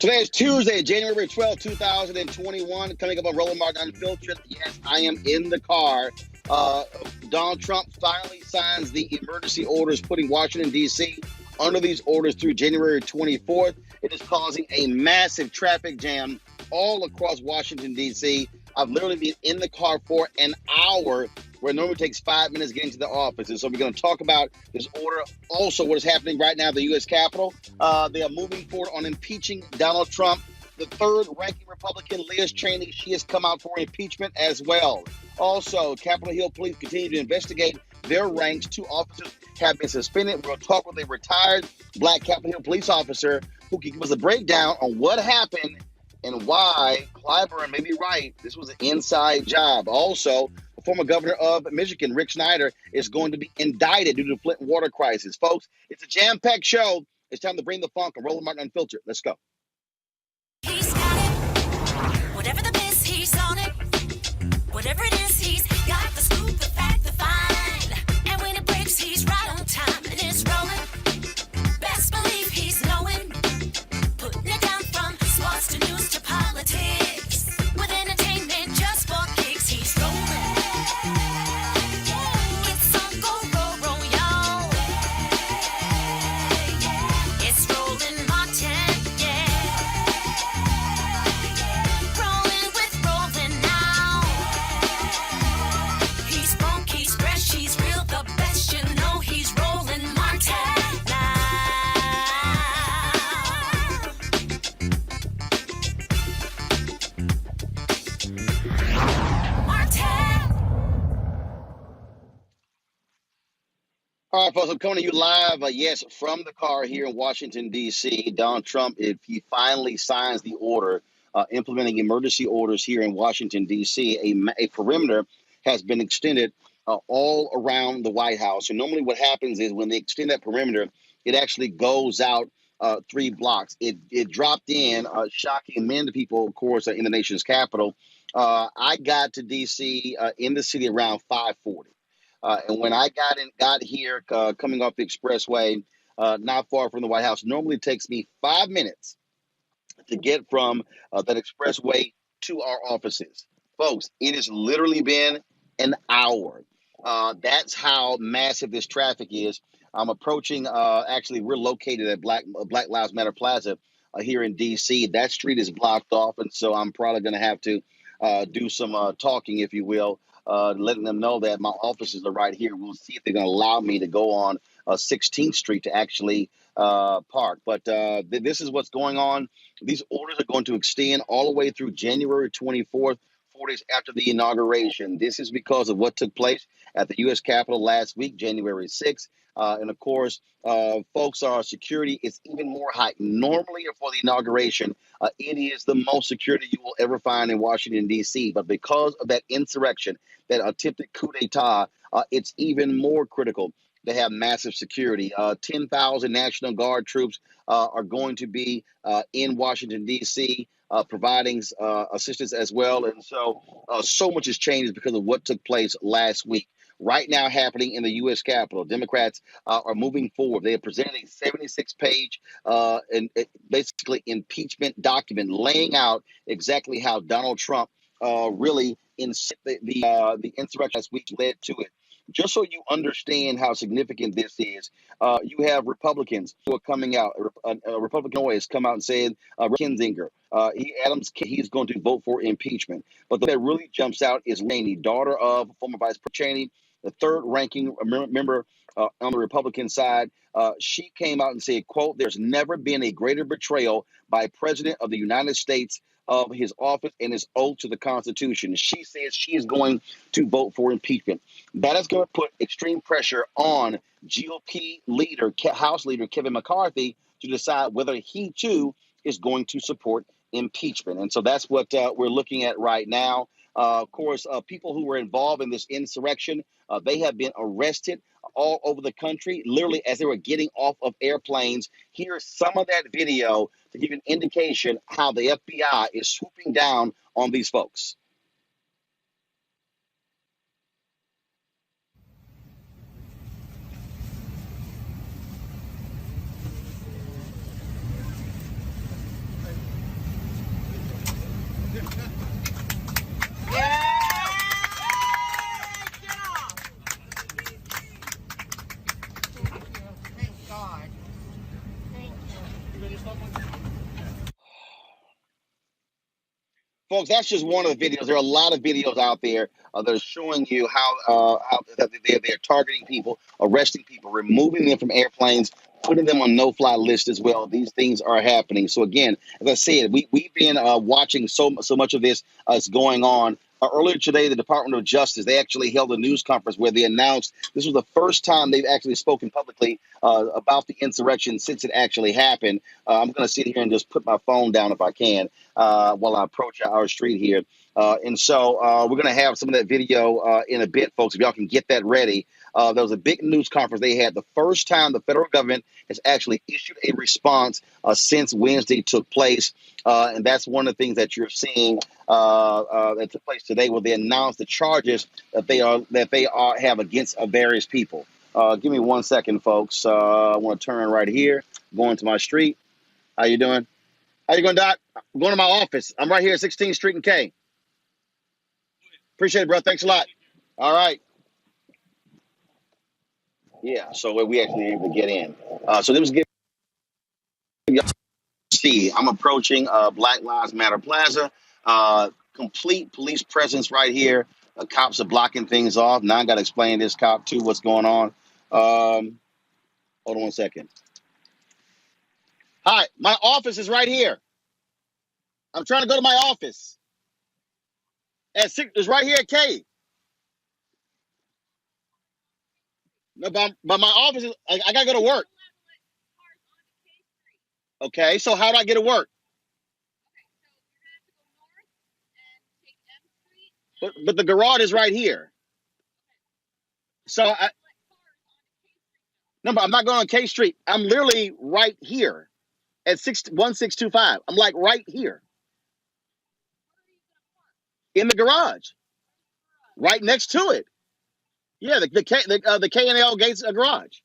Today is Tuesday, January 12th, 2021. Coming up on Roland Unfiltered. Yes, I am in the car. Donald Trump finally signs the emergency orders putting Washington, D.C. under these orders through January 24th. It is causing a massive traffic jam all across Washington, D.C. I've literally been in the car for an hour, where it normally takes 5 minutes getting to the office. And so we're going to talk about this order. Also, what is happening right now at the U.S. Capitol. They are moving forward on impeaching Donald Trump. The third-ranking Republican, Liz Cheney, she has come out for impeachment as well. Also, Capitol Hill police continue to investigate their ranks. 2 officers have been suspended. We'll talk with a retired Black Capitol Hill police officer who can give us a breakdown on what happened and why Clyburn may be right. This was an inside job. Also, the former governor of Michigan, Rick Snyder, is going to be indicted due to the Flint water crisis. Folks, it's a jam-packed show. It's time to bring the funk and Roland Unfiltered. Let's go. He's got it. Whatever the miss, he's on it. Whatever it is, he's got the scoop, the fact, the find. And when it breaks, he's right on time. And it's rolling. Best believe he's knowing. Putting it down from sports to news to politics. With entertainment just for kicks, he's rolling. It's on go, roll, y'all. It's Roland Martin, yeah. Rolling with Roland now. He's funk, he's fresh, he's real, the best, you know he's Roland Martin now. All right, folks, I'm coming to you live, yes, from the car here in Washington, D.C. Donald Trump, if he finally signs the order implementing emergency orders here in Washington, D.C., a perimeter has been extended all around the White House. And normally what happens is when they extend that perimeter, it actually goes out 3 blocks. It dropped in, shocking many people, of course, in the nation's capital. I got to D.C. In the city around 5:40. And when I got here, coming off the expressway, not far from the White House, normally takes me 5 minutes to get from that expressway to our offices. Folks, it has literally been an hour. That's how massive this traffic is. I'm approaching, actually, we're located at Black Lives Matter Plaza here in D.C. That street is blocked off, and so I'm probably going to have to do some talking, if you will, letting them know that my offices are right here. We'll see if they're going to allow me to go on 16th Street to actually park. But this is what's going on. These orders are going to extend all the way through January 24th, 4 days after the inauguration. This is because of what took place at the U.S. Capitol last week, January 6th. And of course, folks, our security is even more high. Normally, for the inauguration, it is the most security you will ever find in Washington, D.C. But because of that insurrection, that attempted coup d'etat, it's even more critical to have massive security. 10,000 National Guard troops are going to be in Washington, D.C., providing assistance as well. And so much has changed because of what took place last week. Right now happening in the U.S. Capitol, Democrats are moving forward. They have presented a 76-page basically impeachment document laying out exactly how Donald Trump really the insurrection last week led to it. Just so you understand how significant this is, you have Republicans who are coming out. Republican has come out and said Kinzinger, he's going to vote for impeachment. But the that really jumps out is Cheney, daughter of former Vice President Cheney, the third-ranking member on the Republican side. She came out and said, quote, "There's never been a greater betrayal by a president of the United States of his office and his oath to the Constitution." She says she is going to vote for impeachment. That is going to put extreme pressure on GOP leader, House Leader Kevin McCarthy, to decide whether he, too, is going to support impeachment. And so that's what we're looking at right now. Of course, people who were involved in this insurrection, they have been arrested all over the country, literally as they were getting off of airplanes. Here's some of that video to give an indication how the FBI is swooping down on these folks. Folks, that's just one of the videos. There are a lot of videos out there that are showing you how that they're targeting people, arresting people, removing them from airplanes, putting them on no-fly lists as well. These things are happening. So again, as I said, we've been watching so much of this is going on. Earlier today, the Department of Justice, they actually held a news conference where they announced this was the first time they've actually spoken publicly about the insurrection since it actually happened. I'm going to sit here and just put my phone down if I can while I approach our street here. And so we're going to have some of that video in a bit, folks, if y'all can get that ready. There was a big news conference they had. The first time the federal government has actually issued a response since Wednesday took place. And that's one of the things that you're seeing that took place today, where they announced the charges that they have against various people. Give me 1 second, folks. I want to turn right here, going to my street. How you doing? How you going, Doc? I'm going to my office. I'm right here at 16th Street and K. Appreciate it, bro. Thanks a lot. All right. Yeah, so we actually able to get in. So this was giving y'all see. I'm approaching Black Lives Matter Plaza. Complete police presence right here. Cops are blocking things off. Now I got to explain this cop too what's going on. Hold on 1 second. Hi, my office is right here. I'm trying to go to my office. At 6, it's right here at K. No, but my office is. I gotta go to work. Okay, so how do I get to work? But the garage is right here. So no, but I'm not going on K Street. I'm literally right here at 1625. I'm like right here in the garage, right next to it. Yeah, the K and L Gates garage.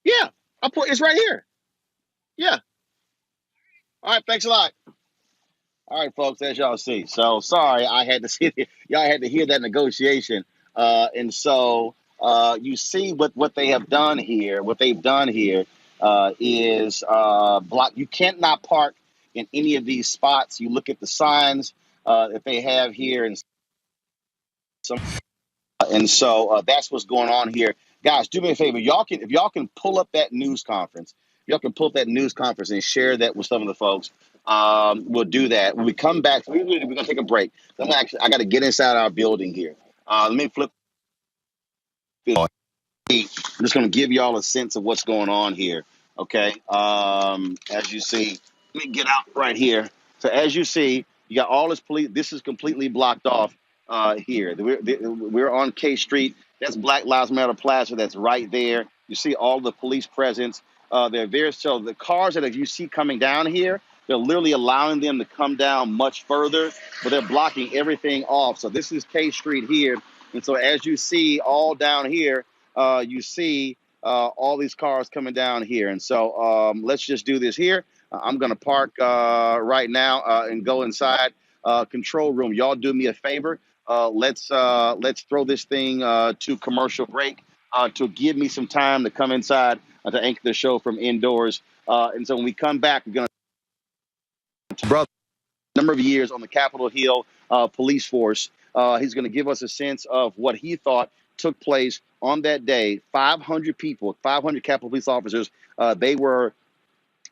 Yeah, I put it's right here. Yeah. All right. Thanks a lot. All right, folks. As y'all see, so sorry I had to see y'all had to hear that negotiation, and so you see what they have done here. What they've done here is block. You can't not park in any of these spots. You look at the signs that they have here, and some. And so that's what's going on here, guys. Do me a favor, if y'all can pull up that news conference, y'all can pull up that news conference and share that with some of the folks. We'll do that when we come back. We're gonna take a break. I got to get inside our building here. Let me flip. I'm just going to give y'all a sense of what's going on here. Okay. As you see, let me get out right here. So as you see, you got all this police. This is completely blocked off here. We're on K Street. That's Black Lives Matter Plaza. That's right there. You see all the police presence. They're very so the cars that you see coming down here, they're literally allowing them to come down much further, but they're blocking everything off. So this is K Street here. And so as you see all down here, you see all these cars coming down here. And so let's just do this here. I'm going to park right now and go inside control room. Y'all do me a favor. Let's throw this thing to commercial break to give me some time to come inside to anchor the show from indoors. And so when we come back, we're going to brother number of years on the Capitol Hill police force. He's going to give us a sense of what he thought took place on that day. 500 people, 500 Capitol Police officers. They were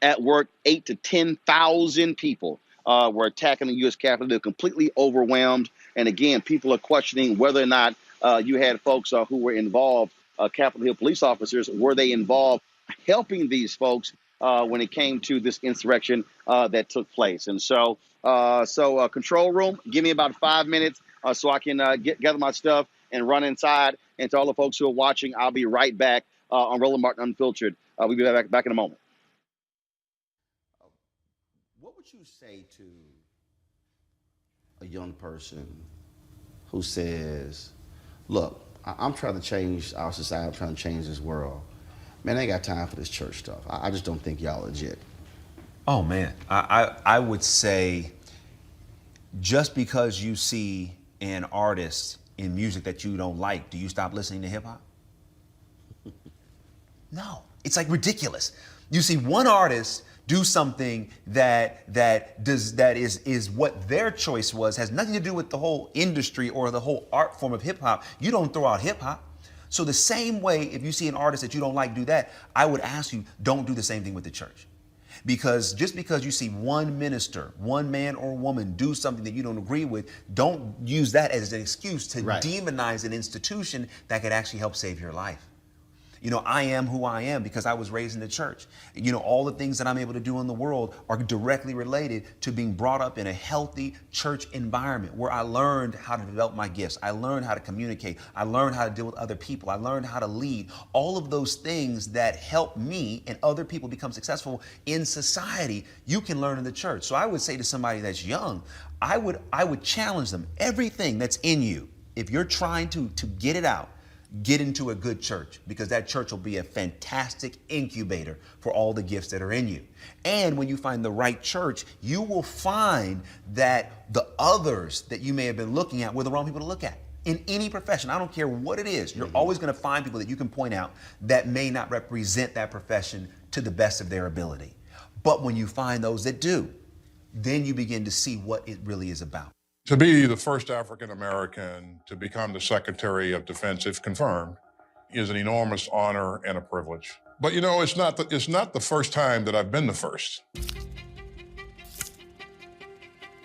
at work. 8 to 10,000 people were attacking the U.S. Capitol. They're completely overwhelmed. And again, people are questioning whether or not you had folks who were involved, Capitol Hill police officers, were they involved helping these folks when it came to this insurrection that took place. And so, control room, give me about 5 minutes so I can gather my stuff and run inside. And to all the folks who are watching, I'll be right back on Roland Martin Unfiltered. We'll be back in a moment. What would you say to a young person who says, look, I'm trying to change our society, I'm trying to change this world. Man, I ain't got time for this church stuff. I just don't think y'all legit. Oh, man. I would say just because you see an artist in music that you don't like, do you stop listening to hip hop? No, it's like ridiculous. You see one artist do something that is what their choice was, has nothing to do with the whole industry or the whole art form of hip hop. You don't throw out hip hop. So the same way, if you see an artist that you don't like do that, I would ask you, don't do the same thing with the church. Because just because you see one minister, one man or woman do something that you don't agree with, don't use that as an excuse to demonize an institution that could actually help save your life. You know, I am who I am because I was raised in the church. You know, all the things that I'm able to do in the world are directly related to being brought up in a healthy church environment where I learned how to develop my gifts. I learned how to communicate. I learned how to deal with other people. I learned how to lead. All of those things that help me and other people become successful in society, you can learn in the church. So I would say to somebody that's young, I would challenge them. Everything that's in you, if you're trying to get it out, get into a good church, because that church will be a fantastic incubator for all the gifts that are in you. And when you find the right church, you will find that the others that you may have been looking at were the wrong people to look at. In any profession, I don't care what it is, you're always going to find people that you can point out that may not represent that profession to the best of their ability. But when you find those that do, then you begin to see what it really is about. To be the first African American to become the Secretary of Defense, if confirmed, is an enormous honor and a privilege. But you know, it's not the first time that I've been the first.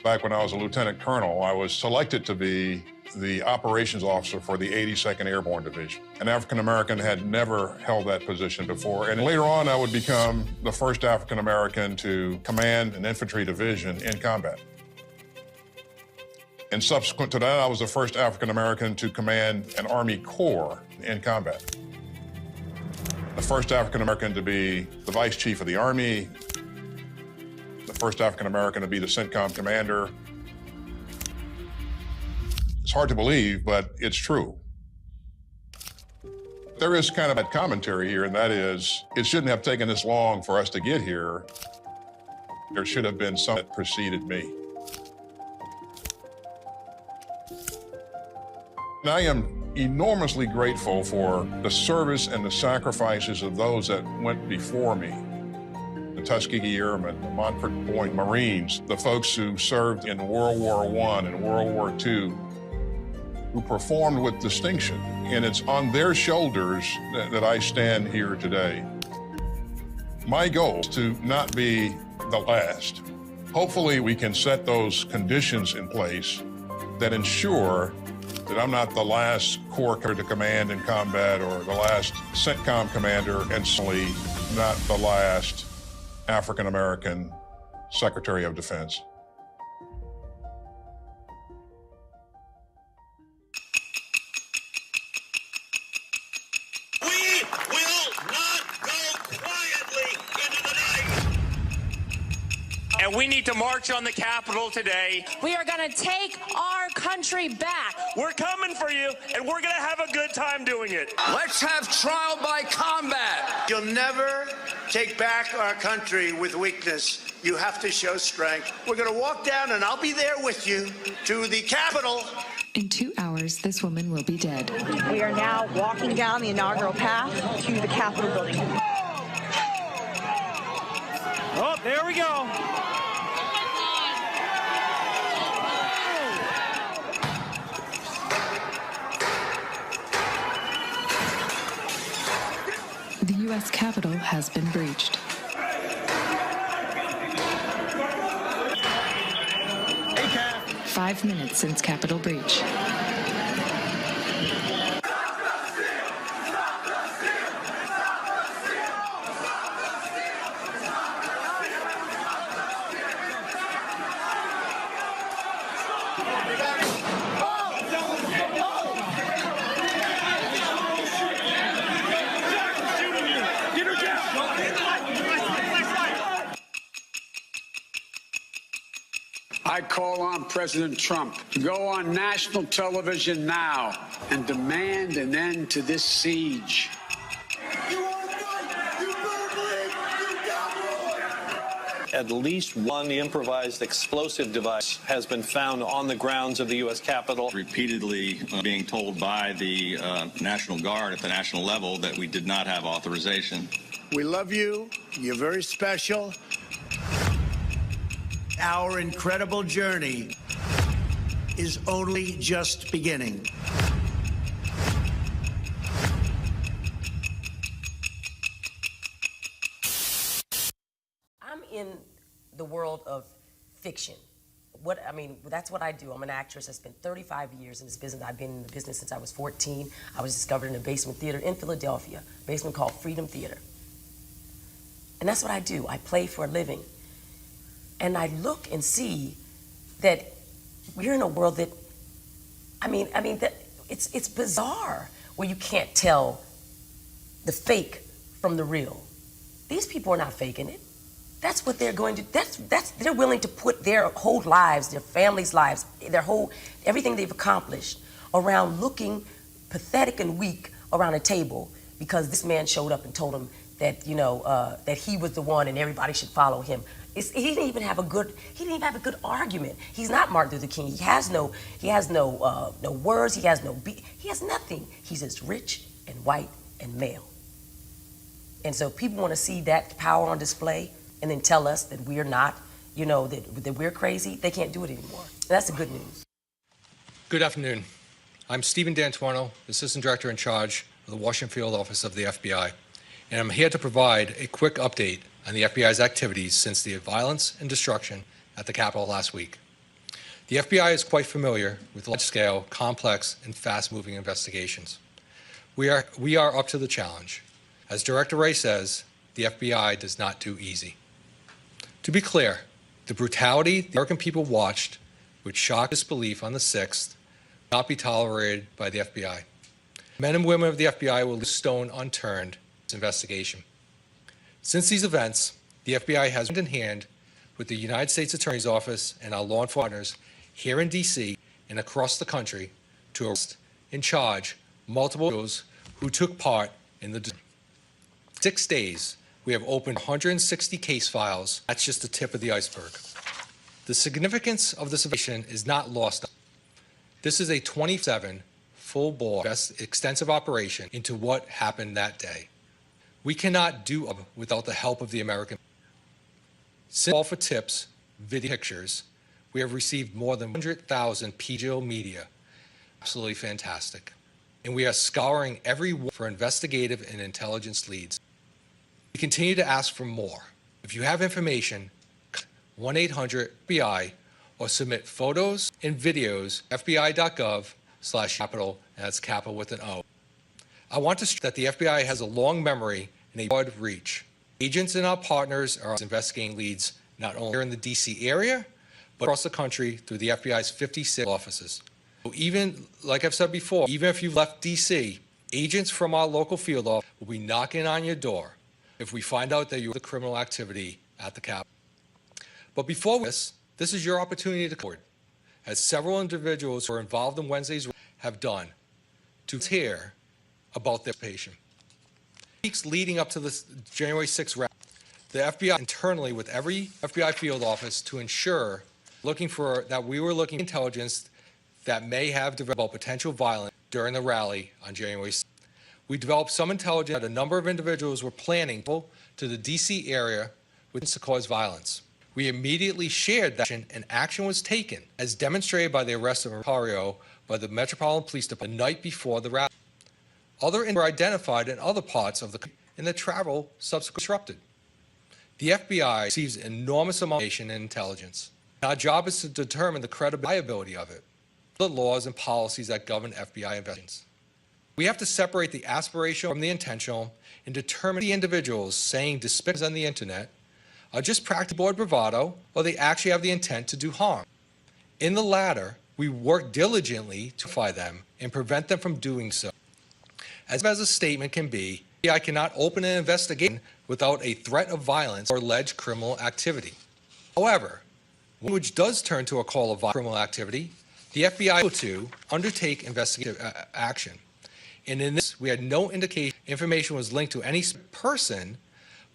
Back when I was a lieutenant colonel, I was selected to be the operations officer for the 82nd Airborne Division. An African American had never held that position before. And later on, I would become the first African American to command an infantry division in combat. And subsequent to that, I was the first African American to command an Army Corps in combat. The first African American to be the Vice Chief of the Army, the first African American to be the CENTCOM commander. It's hard to believe, but it's true. There is kind of a commentary here, and that is, it shouldn't have taken this long for us to get here. There should have been some that preceded me. And I am enormously grateful for the service and the sacrifices of those that went before me. The Tuskegee Airmen, the Montford Point Marines, the folks who served in World War I and World War II, who performed with distinction. And it's on their shoulders that I stand here today. My goal is to not be the last. Hopefully we can set those conditions in place that ensure that I'm not the last Corps to command in combat or the last CENTCOM commander, and certainly not the last African American Secretary of Defense. We will not go quietly into the night. And we need to march on the Capitol today. We are going to take our country back. We're coming for you, and we're going to have a good time doing it. Let's have trial by combat. You'll never take back our country with weakness. You have to show strength. We're going to walk down, and I'll be there with you, to the Capitol. In 2 hours, this woman will be dead. We are now walking down the inaugural path to the Capitol building. Oh, there we go. The U.S. Capitol has been breached. Hey, Cap. 5 minutes since Capitol breach. I call on President Trump to go on national television now and demand an end to this siege. At least one improvised explosive device has been found on the grounds of the U.S. Capitol. Repeatedly being told by the National Guard at the national level that we did not have authorization. We love you. You're very special. Our incredible journey is only just beginning. I'm in the world of fiction. That's what I do. I'm an actress. I spent 35 years in this business. I've been in the business since I was 14. I was discovered in a basement theater in Philadelphia, a basement called Freedom Theater. And that's what I do. I play for a living. And I look and see that we're in a world that, that it's bizarre where you can't tell the fake from the real. These people are not faking it. That's what they're going to, they're willing to put their whole lives, their families' lives, everything they've accomplished around looking pathetic and weak around a table because this man showed up and told them that, that he was the one and everybody should follow him. He didn't even have a good argument. He's not Martin Luther King. He has no words. He has he has nothing. He's just rich and white and male. And so people want to see that power on display and then tell us that we're not, that we're crazy. They can't do it anymore. That's the good news. Good afternoon. I'm Stephen D'Antuono, Assistant Director in charge of the Washington Field Office of the FBI. And I'm here to provide a quick update on the FBI's activities since the violence and destruction at the Capitol last week. The FBI is quite familiar with large-scale, complex, and fast-moving investigations. We are up to the challenge. As Director Wray says, the FBI does not do easy. To be clear, the brutality the American people watched with shock and disbelief on the 6th will not be tolerated by the FBI. Men and women of the FBI will leave a stone unturned in this investigation. Since these events, the FBI has hand in hand with the United States Attorney's Office and our law enforcement partners here in D.C. and across the country to arrest and charge multiple individuals who took part in the 6 days. We have opened 160 case files. That's just the tip of the iceberg. The significance of this investigation is not lost. This is a 27 full-bore, extensive operation into what happened that day. We cannot do it without the help of the American people. Since call for tips, video pictures, we have received more than 100,000 PGO media. Absolutely fantastic. And we are scouring every one for investigative and intelligence leads. We continue to ask for more. If you have information, 1-800-FBI or submit photos and videos fbi.gov/capital, and that's capital with an O. I want to stress that the FBI has a long memory and a broad reach. Agents and our partners are investigating leads not only here in the D.C. area, but across the country through the FBI's 56 offices. So even, like I've said before, even if you've left D.C., agents from our local field office will be knocking on your door if we find out that you have the criminal activity at the Capitol. But before this is your opportunity to come forward, as several individuals who are involved in Wednesday's have done, to hear about their patient. Weeks leading up to the January 6th rally, the FBI internally with every FBI field office to ensure we were looking for intelligence that may have developed about potential violence during the rally on January 6th. We developed some intelligence that a number of individuals were planning to go to the D.C. area to cause violence. We immediately shared that and action was taken, as demonstrated by the arrest of Mario by the Metropolitan Police Department the night before the rally. Other individuals were identified in other parts of the country, and the travel subsequently disrupted. The FBI receives enormous amount of information and intelligence. Our job is to determine the credibility of it, the laws and policies that govern FBI investigations. We have to separate the aspirational from the intentional and determine the individuals saying despicable things on the internet are just practical board bravado or they actually have the intent to do harm. In the latter, we work diligently to identify them and prevent them from doing so. As a statement can be, I cannot open an investigation without a threat of violence or alleged criminal activity. However, which does turn to a call of criminal activity, the FBI will to undertake investigative action. And in this, we had no indication information was linked to any person,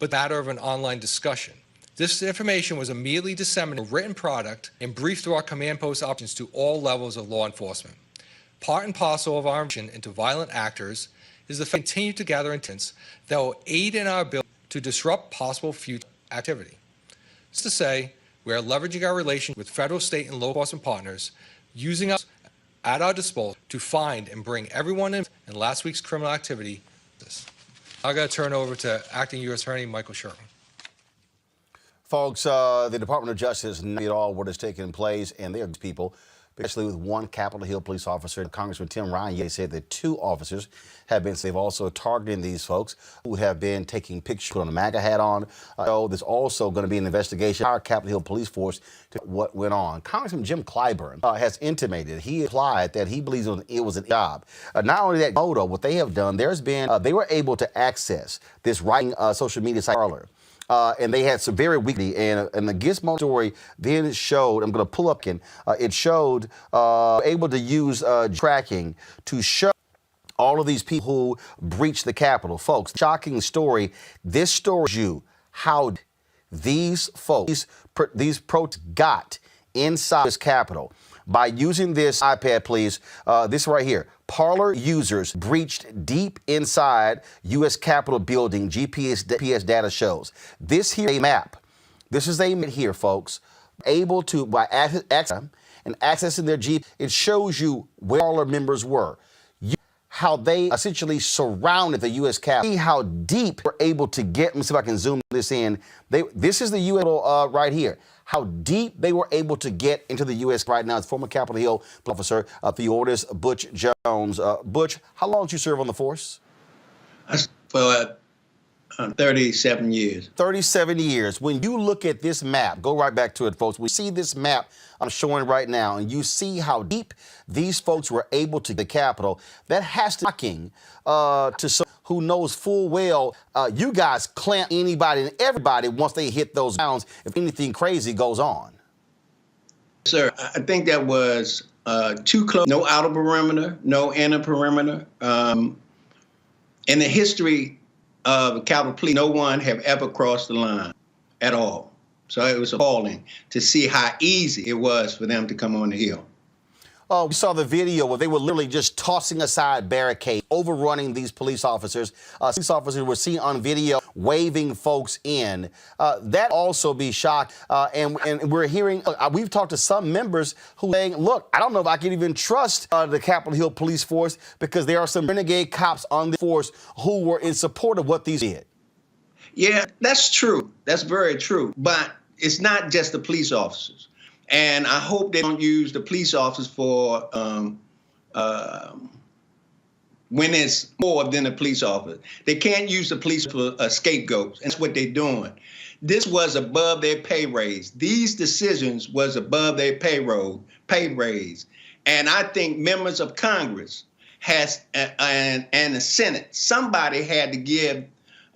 but matter of an online discussion. This information was immediately disseminated in a written product and briefed through our command post options to all levels of law enforcement. Part and parcel of our mission into violent actors is the fact we continue to gather intelligence that will aid in our ability to disrupt possible future activity. This is to say, we are leveraging our relations with federal, state, and local enforcement partners, using us at our disposal to find and bring everyone in last week's criminal activity. I'm going to turn over to Acting U.S. Attorney Michael Sherman. Folks, the Department of Justice knows all what is taking place, and there are people, especially with one Capitol Hill police officer. Congressman Tim Ryan said that 2 officers have been. They've also targeting these folks who have been taking pictures, put on a MAGA hat on. So there's also going to be an investigation by our Capitol Hill police force to what went on. Congressman Jim Clyburn has intimated, he implied that he believes it was a job. Not only that, photo, what they have done, there's been, they were able to access this writing social media site Parler. And they had some very weekly, and the Gizmo story then showed, I'm going to pull up again, it showed able to use tracking to show all of these people who breached the Capitol. Folks, shocking story. This story shows you how these folks, these protests got inside this Capitol. By using this iPad, please, this right here. Parler users breached deep inside U.S. Capitol building, GPS data shows. This here is a map. This is a map here, folks. Able to, by accessing their GPS, it shows you where Parler members were. How they essentially surrounded the U.S. Capitol. See how deep they're able to get. Let me see if I can zoom this in. This is the U.S. Capitol right here. How deep they were able to get into the U.S. right now. It's former Capitol Hill officer Theodis Butch Jones. Butch, how long did you serve on the force? For 37 years. 37 years. When you look at this map, go right back to it, folks. We see this map I'm showing right now, and you see how deep these folks were able to get the Capitol. That has to be shocking to someone who knows full well you guys clamp anybody and everybody once they hit those grounds if anything crazy goes on. Sir, I think that was too close. No outer perimeter, no inner perimeter. In the history of Capitol Police, no one have ever crossed the line at all. So it was appalling to see how easy it was for them to come on the Hill. We saw the video where they were literally just tossing aside barricades, overrunning these police officers. Police officers were seen on video waving folks in. That also be shocked. And we're hearing, we've talked to some members who are saying, look, I don't know if I can even trust the Capitol Hill police force because there are some renegade cops on the force who were in support of what these did. Yeah, that's true. That's very true. But it's not just the police officers. And I hope they don't use the police officers for when it's more than a police officer. They can't use the police for scapegoats. That's what they're doing. This was above their pay raise. These decisions was above their pay raise. And I think members of Congress and the Senate, somebody had to give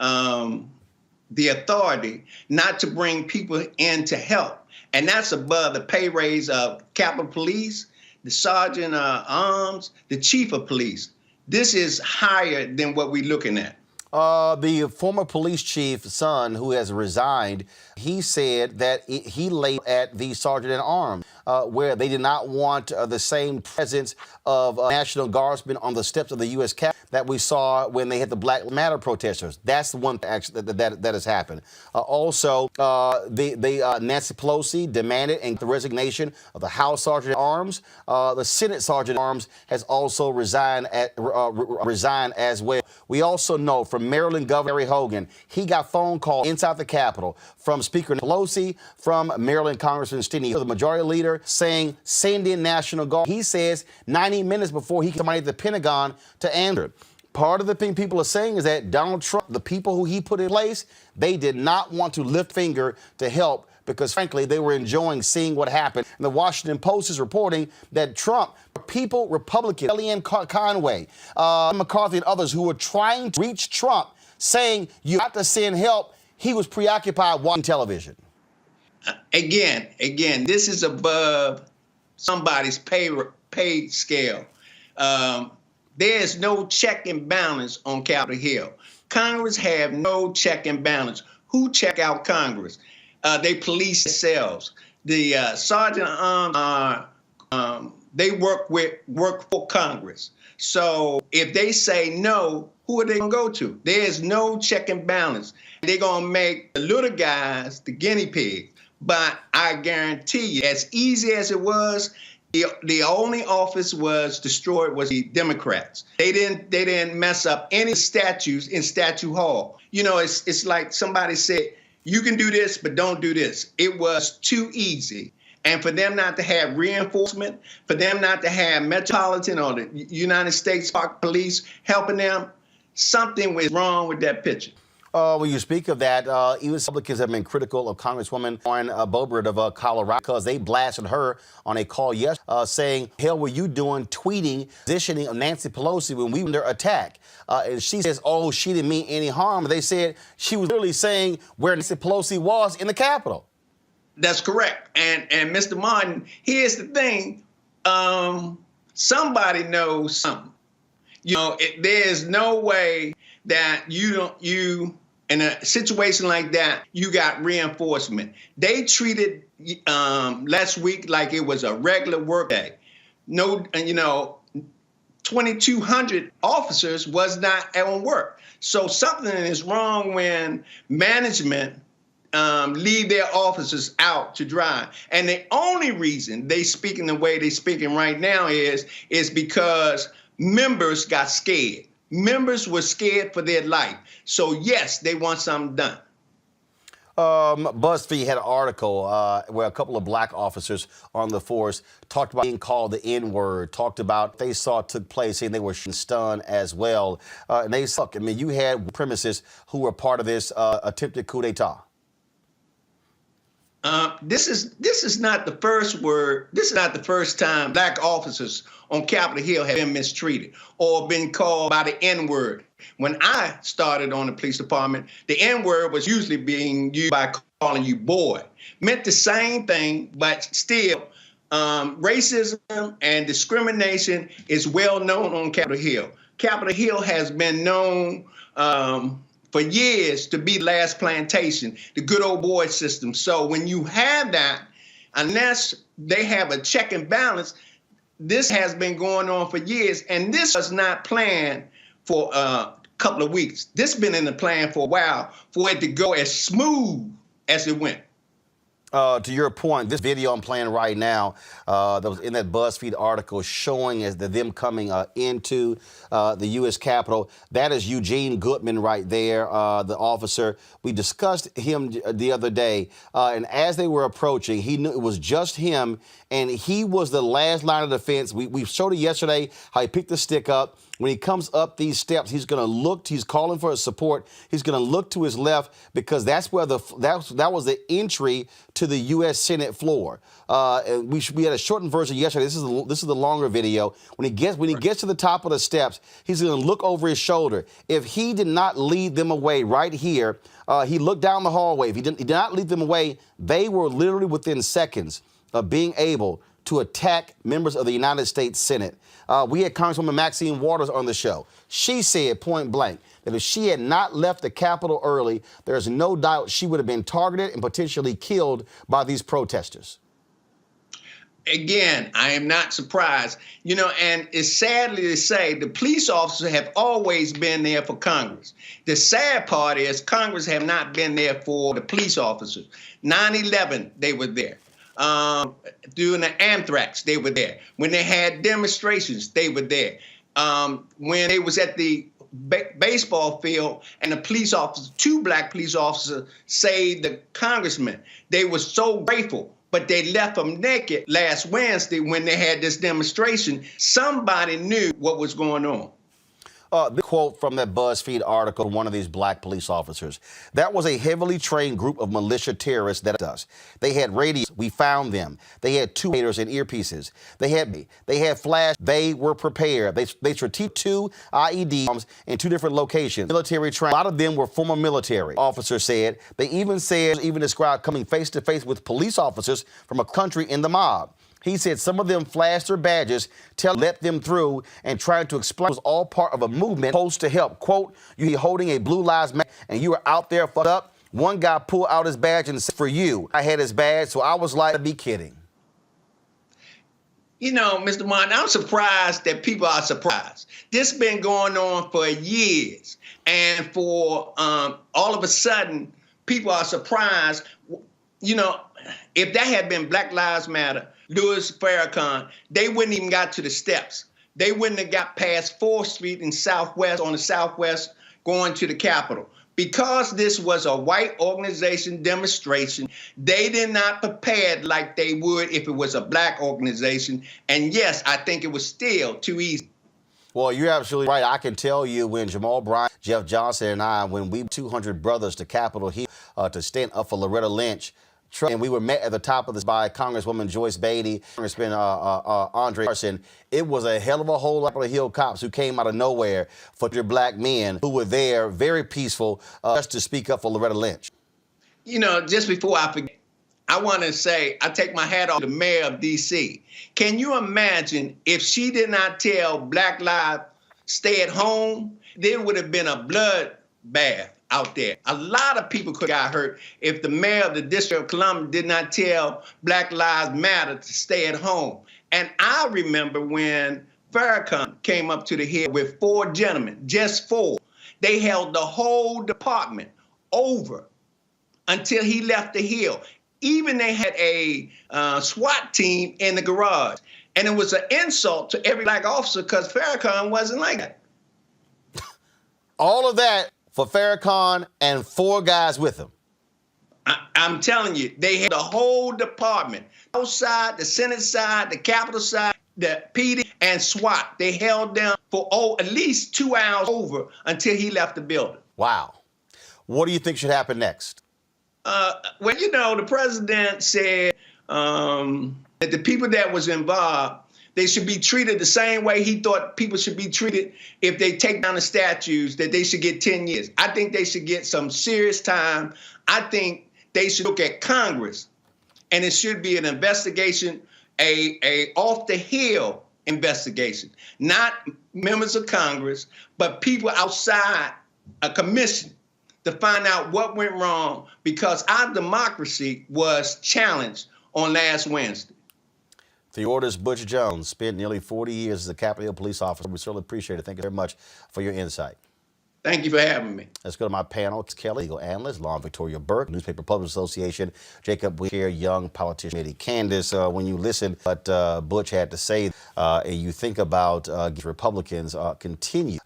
the authority not to bring people in to help. And that's above the pay raise of Capitol Police, the Sergeant Arms, the Chief of Police. This is higher than what we're looking at. The former police chief's son, who has resigned, he said that he laid at the Sergeant at Arms, where they did not want the same presence of National Guardsmen on the steps of the U.S. Capitol that we saw when they had the Black Lives Matter protesters. That's the one that has happened. Also, Nancy Pelosi demanded the resignation of the House Sergeant at Arms. The Senate Sergeant at Arms has also resigned as well. We also know from Maryland Governor Harry Hogan, he got phone calls inside the Capitol from Speaker Pelosi, from Maryland Congressman Steny, the majority leader, saying send in National Guard. He says 90 minutes before he came at the Pentagon to answer. Part of the thing people are saying is that Donald Trump, the people who he put in place, they did not want to lift finger to help because, frankly, they were enjoying seeing what happened. And the Washington Post is reporting that Trump, people, Republicans, Kellyanne Conway, McCarthy, and others who were trying to reach Trump, saying you have to send help, he was preoccupied watching television. Again, this is above somebody's pay scale. There's no check and balance on Capitol Hill. Congress have no check and balance. Who check out Congress? They police themselves. The sergeant they work for Congress. So if they say no, who are they gonna go to? There's no check and balance. They're gonna make the little guys the guinea pigs. But I guarantee you, as easy as it was, the only office was destroyed was the Democrats. They didn't mess up any statues in Statue Hall. You know, it's like somebody said, you can do this, but don't do this. It was too easy. And for them not to have reinforcement, for them not to have Metropolitan or the United States Park Police helping them, something was wrong with that picture. When you speak of that, even Republicans have been critical of Congresswoman Lauren Boebert of Colorado because they blasted her on a call yesterday saying, hell were you doing tweeting, positioning of Nancy Pelosi when we were under attack? And she says, oh, she didn't mean any harm. They said she was literally saying where Nancy Pelosi was in the Capitol. That's correct. And Mr. Martin, here's the thing. Somebody knows something. You know, there's no way that you in a situation like that, you got reinforcement. They treated last week like it was a regular work day. No, 2,200 officers was not on work. So something is wrong when management leave their officers out to dry. And the only reason they speaking the way they speaking right now is because members got scared. Members were scared for their life. So, yes, they want something done. BuzzFeed had an article where a couple of black officers on the force talked about being called the N-word, talked about they saw it took place and they were stunned as well. And they suck. I mean, you had supremacists who were part of this attempted coup d'etat. This is not the first word. This is not the first time black officers on Capitol Hill have been mistreated or been called by the N-word. When I started on the police department, the N-word was usually being used by calling you boy. Meant the same thing, but still, racism and discrimination is well known on Capitol Hill. Capitol Hill has been known for years to be the last plantation, the good old boy system. So when you have that, unless they have a check and balance, this has been going on for years, and this was not planned for a couple of weeks. This has been in the plan for a while for it to go as smooth as it went. To your point, this video I'm playing right now that was in that BuzzFeed article showing as them coming into the U.S. Capitol, that is Eugene Goodman right there, the officer. We discussed him the other day, and as they were approaching, he knew it was just him, and he was the last line of defense. We showed it yesterday how he picked the stick up. When he comes up these steps, he's going to look. He's calling for his support. He's going to look to his left because that's where that was the entry to the U.S. Senate floor. We had a shortened version yesterday. This is the longer video. When he gets to the top of the steps, he's going to look over his shoulder. If he did not lead them away right here, he looked down the hallway. If he did not lead them away, they were literally within seconds of being able to attack members of the United States Senate. We had Congresswoman Maxine Waters on the show. She said point blank that if she had not left the Capitol early, there's no doubt she would have been targeted and potentially killed by these protesters. Again, I am not surprised. And it's sadly to say the police officers have always been there for Congress. The sad part is Congress have not been there for the police officers. 9/11, they were there. During the anthrax, they were there. When they had demonstrations, they were there. When they was at the baseball field and the police officers, 2 black police officers saved the congressman, they were so grateful. But they left them naked last Wednesday when they had this demonstration. Somebody knew what was going on. The quote from that BuzzFeed article, one of these black police officers. That was a heavily trained group of militia terrorists that us. They had radios. We found them. They had 2 haters and earpieces. They had flash. They wwere prepared. They strategically 2 IED bombs in 2 different locations. Military training. A lot of them were former military. Officers said. They even described coming face to face with police officers from a country in the mob. He said some of them flashed their badges, let them through, and tried to explain it was all part of a movement supposed to help. Quote, you holding a Blue Lives Matter and you are out there fucked up. One guy pulled out his badge and said, "For you." I had his badge, so I was like, "Be kidding." You know, Mr. Martin, I'm surprised that people are surprised. This has been going on for years. And for all of a sudden, people are surprised. You know, if that had been Black Lives Matter, Louis Farrakhan, they wouldn't even got to the steps. They wouldn't have got past 4th Street in Southwest, on the Southwest, going to the Capitol. Because this was a white organization demonstration, they did not prepare like they would if it was a black organization. And yes, I think it was still too easy. Well, you're absolutely right. I can tell you when Jamal Bryant, Jeff Johnson, and I, when we 200 brothers to Capitol Hill to stand up for Loretta Lynch, and we were met at the top of this by Congresswoman Joyce Beatty, Congressman Andre Carson. It was a hell of a whole lot of Hill cops who came out of nowhere for your black men who were there, very peaceful, just to speak up for Loretta Lynch. You know, just before I forget, I want to say I take my hat off to the mayor of D.C. Can you imagine if she did not tell Black Lives stay at home? There would have been a bloodbath out there. A lot of people could have got hurt if the mayor of the District of Columbia did not tell Black Lives Matter to stay at home. And I remember when Farrakhan came up to the Hill with 4 gentlemen, just 4. They held the whole department over until he left the Hill. Even they had a SWAT team in the garage. And it was an insult to every black officer because Farrakhan wasn't like that. All of that for Farrakhan and 4 guys with him. I'm telling you, they had the whole department, outside, the Senate side, the Capitol side, the PD, and SWAT. They held them for at least 2 hours over until he left the building. Wow. What do you think should happen next? Well, you know, the president said that the people that was involved, they should be treated the same way he thought people should be treated if they take down the statues, that they should get 10 years. I think they should get some serious time. I think they should look at Congress, and it should be an investigation, a off the hill investigation, not members of Congress, but people outside a commission to find out what went wrong, because our democracy was challenged on last Wednesday. The Order's Butch Jones spent nearly 40 years as a Capitol Hill police officer. We certainly appreciate it. Thank you very much for your insight. Thank you for having me. Let's go to my panel. Kelly, legal analyst, Law Victoria Burke, Newspaper Publishers Association, Jacob Wicker, Young Politician Committee. Candace, when you listen to what Butch had to say, and you think about Republicans continue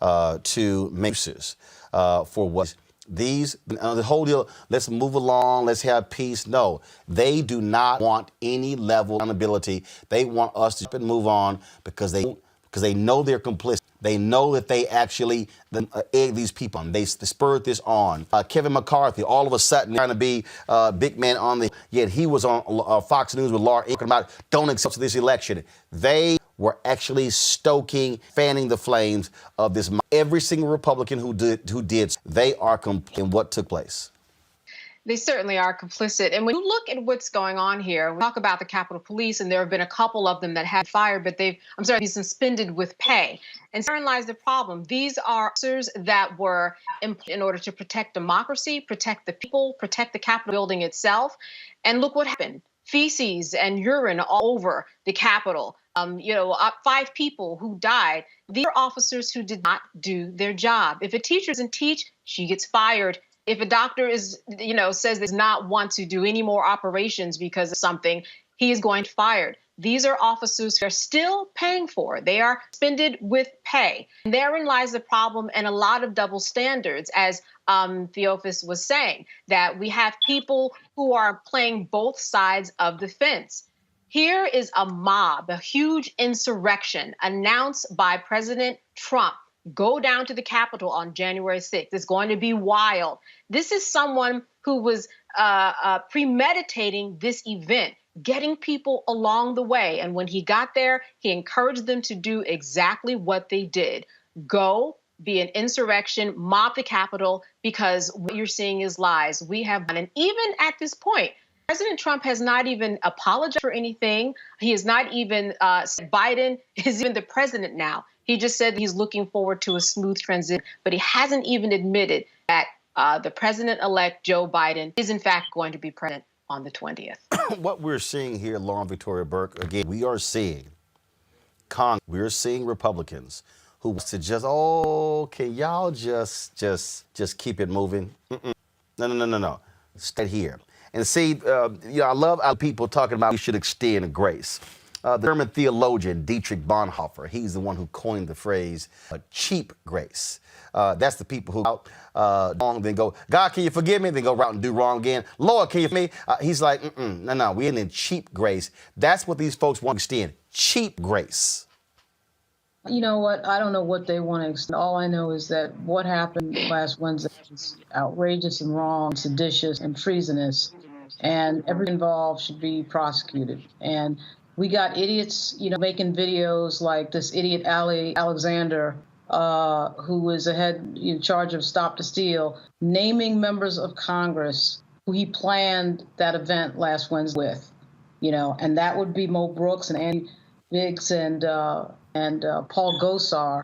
to make excuses for what these, the whole deal, let's move along, let's have peace. No, they do not want any level of accountability. They want us to move on because they know they're complicit. They know that they actually egg these people on. They spurred this on. Kevin McCarthy, all of a sudden trying to be big man on the, yet he was on Fox News with Laura talking about don't accept this election. They were actually fanning the flames of this. Every single Republican who did, they are complicit in what took place. They certainly are complicit. And when you look at what's going on here, we talk about the Capitol Police, and there have been a couple of them that have fired, but they've suspended with pay. And therein lies the problem. These are officers that were in order to protect democracy, protect the people, protect the Capitol building itself. And look what happened. Feces and urine all over the Capitol. 5 people who died. These are officers who did not do their job. If a teacher doesn't teach, she gets fired. If a doctor says does not want to do any more operations because of something, he is going to be fired. These are officers who are still paying for. They are suspended with pay. And therein lies the problem and a lot of double standards, as Theophis was saying, that we have people who are playing both sides of the fence. Here is a mob, a huge insurrection announced by President Trump. Go down to the Capitol on January 6th. It's going to be wild. This is someone who was premeditating this event, getting people along the way. And when he got there, he encouraged them to do exactly what they did. Go, be an insurrection, mob the Capitol, because what you're seeing is lies. We have done. And even at this point, President Trump has not even apologized for anything. He has not even said Biden is even the president now. He just said he's looking forward to a smooth transition, but he hasn't even admitted that the president-elect Joe Biden is in fact going to be president on the 20th. What we're seeing here, Lauren Victoria Burke, again, we are seeing we're seeing Republicans who wants to just, can y'all just keep it moving? No. Stay here. And see, I love how people talking about we should extend grace. The German theologian Dietrich Bonhoeffer, he's the one who coined the phrase cheap grace. That's the people who out wrong, then go, God, can you forgive me? Then go out and do wrong again. Lord, can you forgive me? He's like, no, we ain't in cheap grace. That's what these folks want to extend, cheap grace. You know what? I don't know what they want to extend. All I know is that what happened last Wednesday was outrageous and wrong, seditious and treasonous, and everyone involved should be prosecuted. And we got idiots, making videos like this idiot Alexander, who is in charge of Stop the Steal, naming members of Congress who he planned that event last Wednesday with, and that would be Mo Brooks and Andy Biggs and Paul Gosar,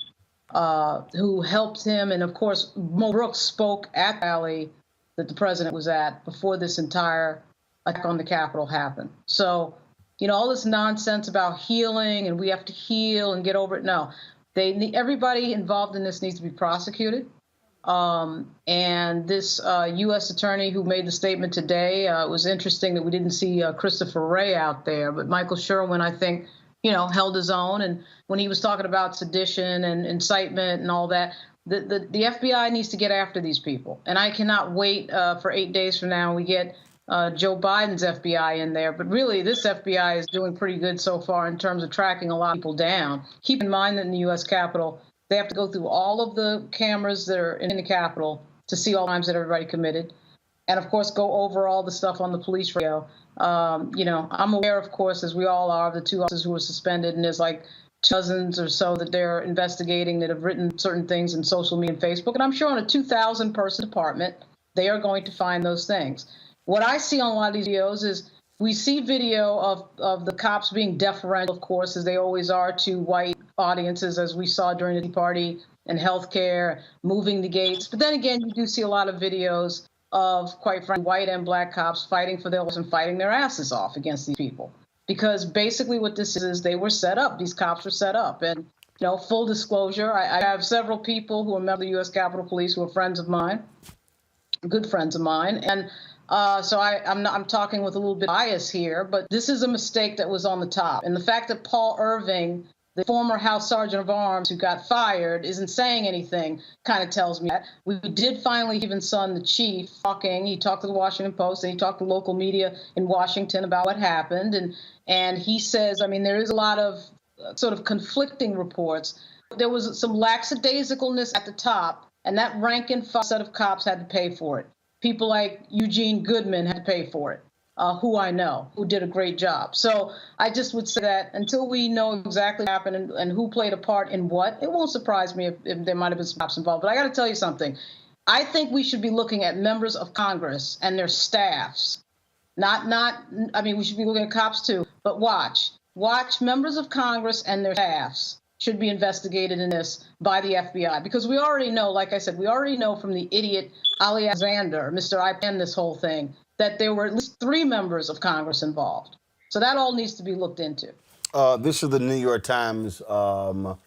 who helped him. And of course, Mo Brooks spoke at the rally that the president was at before this entire attack on the Capitol happened. So, all this nonsense about healing and we have to heal and get over it. No, everybody involved in this needs to be prosecuted. And this U.S. attorney who made the statement today, it was interesting that we didn't see Christopher Wray out there, but Michael Sherwin, I think, held his own. And when he was talking about sedition and incitement and all that, the FBI needs to get after these people. And I cannot wait for 8 days from now we get Joe Biden's FBI in there. But really, this FBI is doing pretty good so far in terms of tracking a lot of people down. Keep in mind that in the U.S. Capitol, they have to go through all of the cameras that are in the Capitol to see all the crimes that everybody committed. And, of course, go over all the stuff on the police radio. I'm aware, of course, as we all are, of the 2 officers who were suspended, and there's like dozens or so that they're investigating that have written certain things in social media and Facebook. And I'm sure on a 2,000-person department, they are going to find those things. What I see on a lot of these videos is we see video of the cops being deferential, of course, as they always are to white audiences, as we saw during the Tea Party and healthcare, moving the gates. But then again, you do see a lot of videos of, quite frankly, white and black cops fighting for their lives and fighting their asses off against these people. Because basically what this is they were set up. These cops were set up. And, full disclosure, I have several people who are members of the U.S. Capitol Police who are friends of mine, good friends of mine. And so I'm talking with a little bit of bias here, but this is a mistake that was on the top. And the fact that Paul Irving, the former House Sergeant of Arms who got fired, isn't saying anything kind of tells me that. We did finally even son the chief talking. He talked to the Washington Post and he talked to local media in Washington about what happened. And he says, there is a lot of sort of conflicting reports. There was some lackadaisicalness at the top, and that rank and file set of cops had to pay for it. People like Eugene Goodman had to pay for it. Who I know, who did a great job. So I just would say that until we know exactly what happened and who played a part in what, it won't surprise me if there might have been some cops involved. But I got to tell you something. I think we should be looking at members of Congress and their staffs. We should be looking at cops too, but watch members of Congress and their staffs should be investigated in this by the FBI, because we already know, like I said, from the idiot Ali Alexander, Mr. I planned this whole thing, that there were at least 3 members of Congress involved. So that all needs to be looked into. This is the New York Times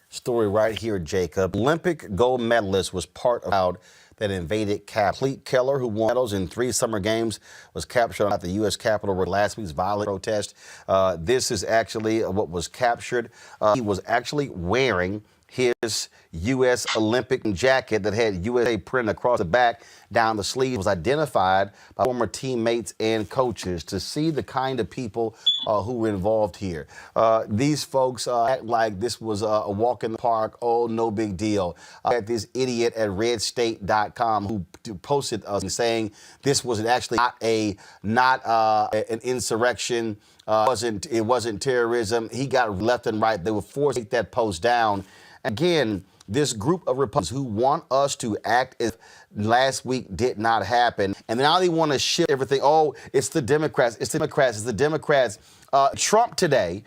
story right here, Jacob. Olympic gold medalist was part of a crowd that invaded Cleet Keller, who won medals in 3 summer games, was captured at the U.S. Capitol where last week's violent protest. This is actually what was captured. He was actually wearing his U.S. Olympic jacket that had USA printed across the back, down the sleeve. Was identified by former teammates and coaches. To see the kind of people who were involved here. These folks act like this was a walk in the park. Oh, no big deal. I had this idiot at redstate.com who posted saying this was actually not an insurrection. It wasn't terrorism. He got left and right. They were forced to take that post down. Again, this group of Republicans who want us to act as last week did not happen. And now they want to shift everything. Oh, it's the Democrats. It's the Democrats. It's the Democrats. Trump today,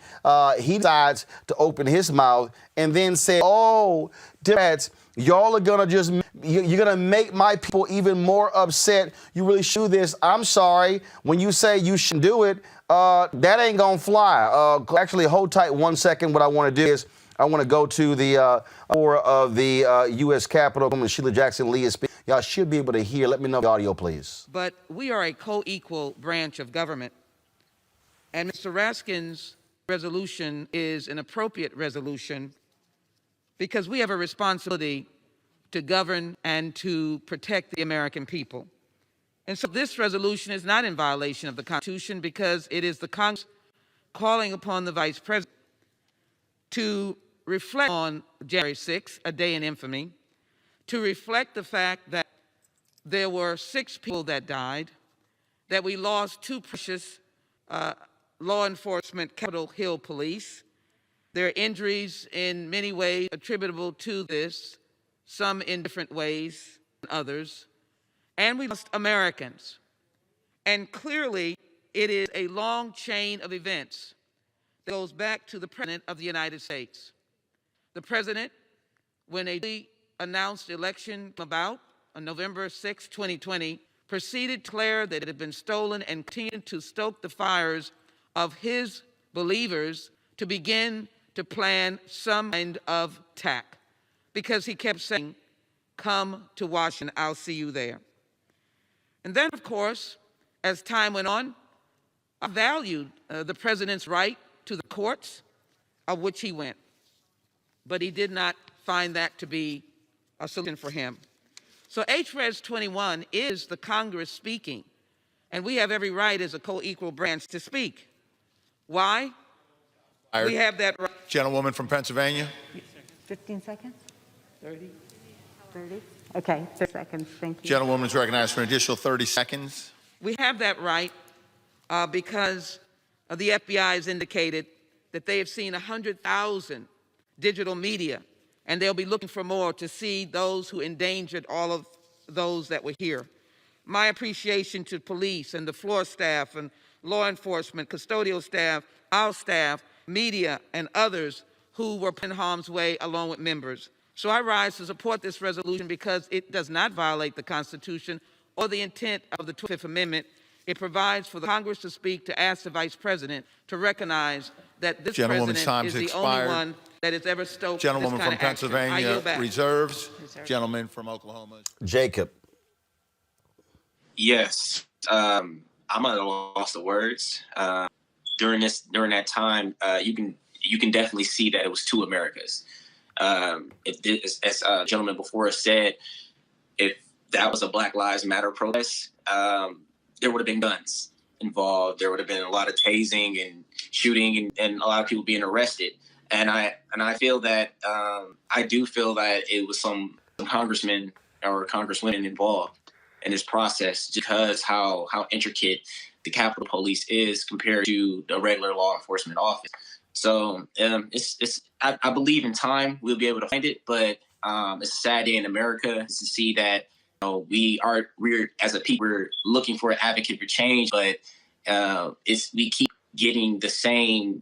he decides to open his mouth and then say, oh, Democrats, y'all are going to you're going to make my people even more upset. You really should do this. I'm sorry. When you say you shouldn't do it, that ain't going to fly. Actually, hold tight 1 second. What I want to do is I want to go to the floor of the U.S. Capitol. Sheila Jackson Lee is speaking. Y'all should be able to hear. Let me know the audio, please. But we are a co-equal branch of government. And Mr. Raskin's resolution is an appropriate resolution because we have a responsibility to govern and to protect the American people. And so this resolution is not in violation of the Constitution because it is the Congress calling upon the Vice President to reflect on January 6th, a day in infamy, to reflect the fact that there were 6 people that died, that we lost 2 precious law enforcement, Capitol Hill police. There are injuries in many ways attributable to this, some in different ways than others. And we lost Americans. And clearly, it is a long chain of events that goes back to the President of the United States. The President, when a announced election about on November 6, 2020, proceeded to declare that it had been stolen and continued to stoke the fires of his believers to begin to plan some kind of attack, because he kept saying, come to Washington, I'll see you there. And then, of course, as time went on, I valued the president's right to the courts, of which he went. But he did not find that to be a solution for him. So HRES 21 is the Congress speaking, and we have every right as a co-equal branch to speak. Why? We have that right. Gentlewoman from Pennsylvania. 15 seconds? 30? 30? Okay, 30 seconds, thank you. Gentlewoman is recognized for an additional 30 seconds. We have that right because the FBI has indicated that they have seen 100,000 digital media, and they'll be looking for more to see those who endangered all of those that were here. My appreciation to police and the floor staff and law enforcement, custodial staff, our staff, media, and others who were put in harm's way along with members. So I rise to support this resolution because it does not violate the Constitution or the intent of the 25th Amendment. It provides for the Congress to speak to ask the Vice President to recognize that this president is the only one that has ever stoked this kind of action. Gentlewoman from Pennsylvania reserves. Gentleman from Oklahoma. Jacob. Yes. I'm at a loss of words. During that time, you can definitely see that it was 2 Americas. As a gentleman before us said, if that was a Black Lives Matter protest, there would have been guns involved. There would have been a lot of tasing and shooting and a lot of people being arrested. And I feel that I do feel that it was some congressmen or congresswomen involved in this process, because how intricate the Capitol Police is compared to the regular law enforcement office. So I believe in time we'll be able to find it, but it's a sad day in America to see that we're as a people, we're looking for an advocate for change, but we keep getting the same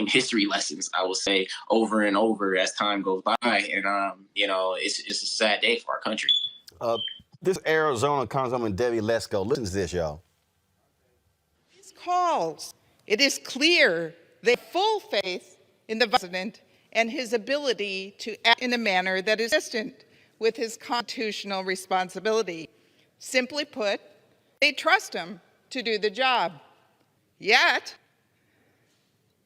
history lessons, I would say, over and over as time goes by, and it's a sad day for our country. This Arizona Congresswoman Debbie Lesko, listen to this, y'all. These calls, it is clear they have full faith in the president and his ability to act in a manner that is consistent with his constitutional responsibility. Simply put, they trust him to do the job. Yet,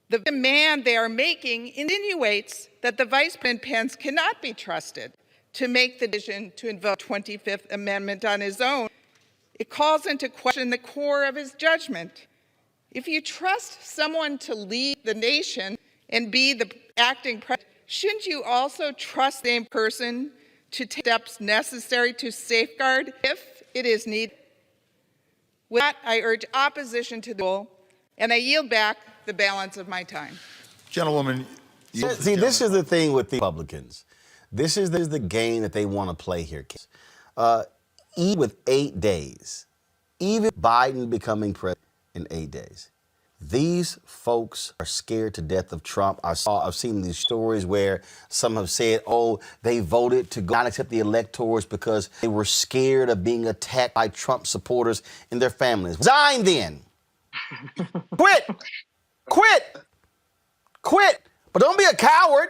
the demand they are making insinuates that the Vice President Pence cannot be trusted to make the decision to invoke the 25th Amendment on his own. It calls into question the core of his judgment. If you trust someone to lead the nation and be the acting president, shouldn't you also trust the same person to take steps necessary to safeguard if it is needed? With that, I urge opposition to the bill, and I yield back the balance of my time. Gentlewoman. See, this is the thing with the Republicans. This is the game that they want to play here, kids. Even with 8 days, even Biden becoming president in 8 days, these folks are scared to death of Trump. I've seen these stories where some have said, oh, they voted to not accept the electors because they were scared of being attacked by Trump supporters and their families. Resign then. Quit. But don't be a coward.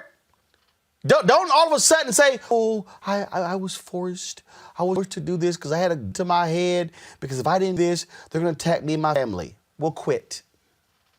Don't all of a sudden say, oh, I was forced. I was forced to do this because I had a gun to my head, because if I didn't do this, they're going to attack me and my family. Well, quit.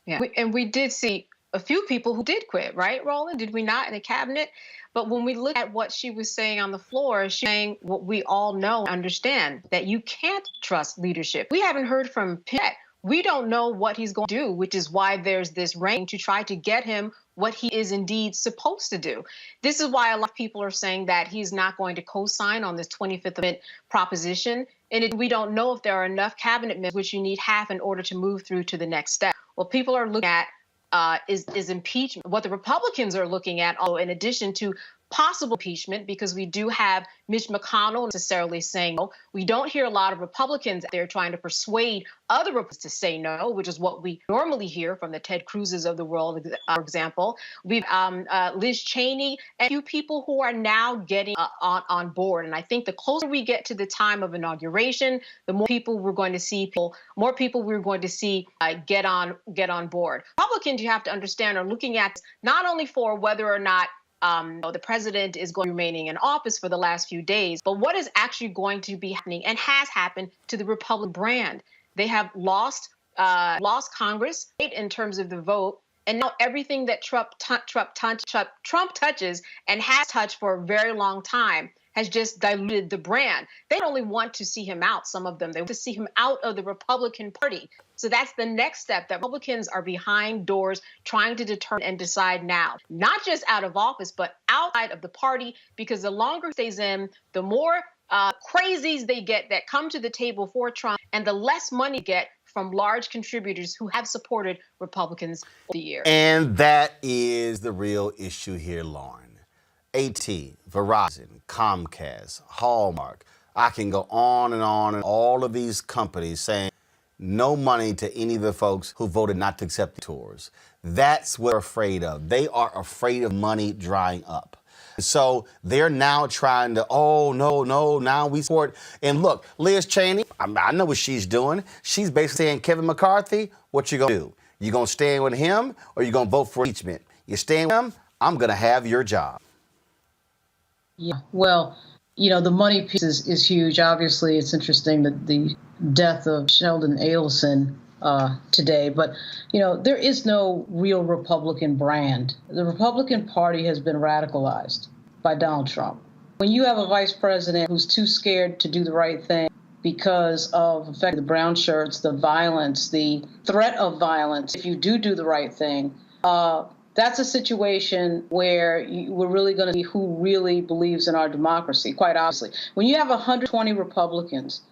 Yeah, and we did see a few people who did quit, right, Roland? Did we not, in the cabinet? But when we look at what she was saying on the floor, she's saying what we all know and understand, that you can't trust leadership. We haven't heard from Pitt. We don't know what he's going to do, which is why there's this reign to try to get him what he is indeed supposed to do. This is why a lot of people are saying that he's not going to co-sign on this 25th Amendment proposition. And we don't know if there are enough cabinet members, which you need half in order to move through to the next step. What people are looking at is impeachment. What the Republicans are looking at, in addition to possible impeachment, because we do have Mitch McConnell necessarily saying no. We don't hear a lot of Republicans out there trying to persuade other Republicans to say no, which is what we normally hear from the Ted Cruzes of the world, for example. We've Liz Cheney and a few people who are now getting on board. And I think the closer we get to the time of inauguration, the more people we're going to see, get on board. Republicans, you have to understand, are looking at not only for whether or not the president is going to be remaining in office for the last few days, but what is actually going to be happening and has happened to the Republican brand. They have lost Congress in terms of the vote, and now everything that Trump touches and has touched for a very long time has just diluted the brand. They don't only want to see him out, some of them. They want to see him out of the Republican Party. So that's the next step, that Republicans are behind doors trying to determine and decide now, not just out of office, but outside of the party, because the longer he stays in, the more crazies they get that come to the table for Trump, and the less money they get from large contributors who have supported Republicans over the years. And that is the real issue here, Lauren. AT&T, Verizon, Comcast, Hallmark. I can go on and all of these companies saying no money to any of the folks who voted not to accept the tours. That's what they're afraid of. They are afraid of money drying up. So they're now trying to, now we support. And look, Liz Cheney, I know what she's doing. She's basically saying, Kevin McCarthy, what you gonna do? You gonna stand with him, or you gonna vote for impeachment? You stand with him, I'm gonna have your job. Yeah, well, the money piece is huge. Obviously, it's interesting that the death of Sheldon Adelson today, but, there is no real Republican brand. The Republican Party has been radicalized by Donald Trump. When you have a vice president who's too scared to do the right thing because of, in fact, the brown shirts, the violence, the threat of violence, if you do the right thing, that's a situation where we're really going to see who really believes in our democracy, quite obviously. When you have 120 Republicans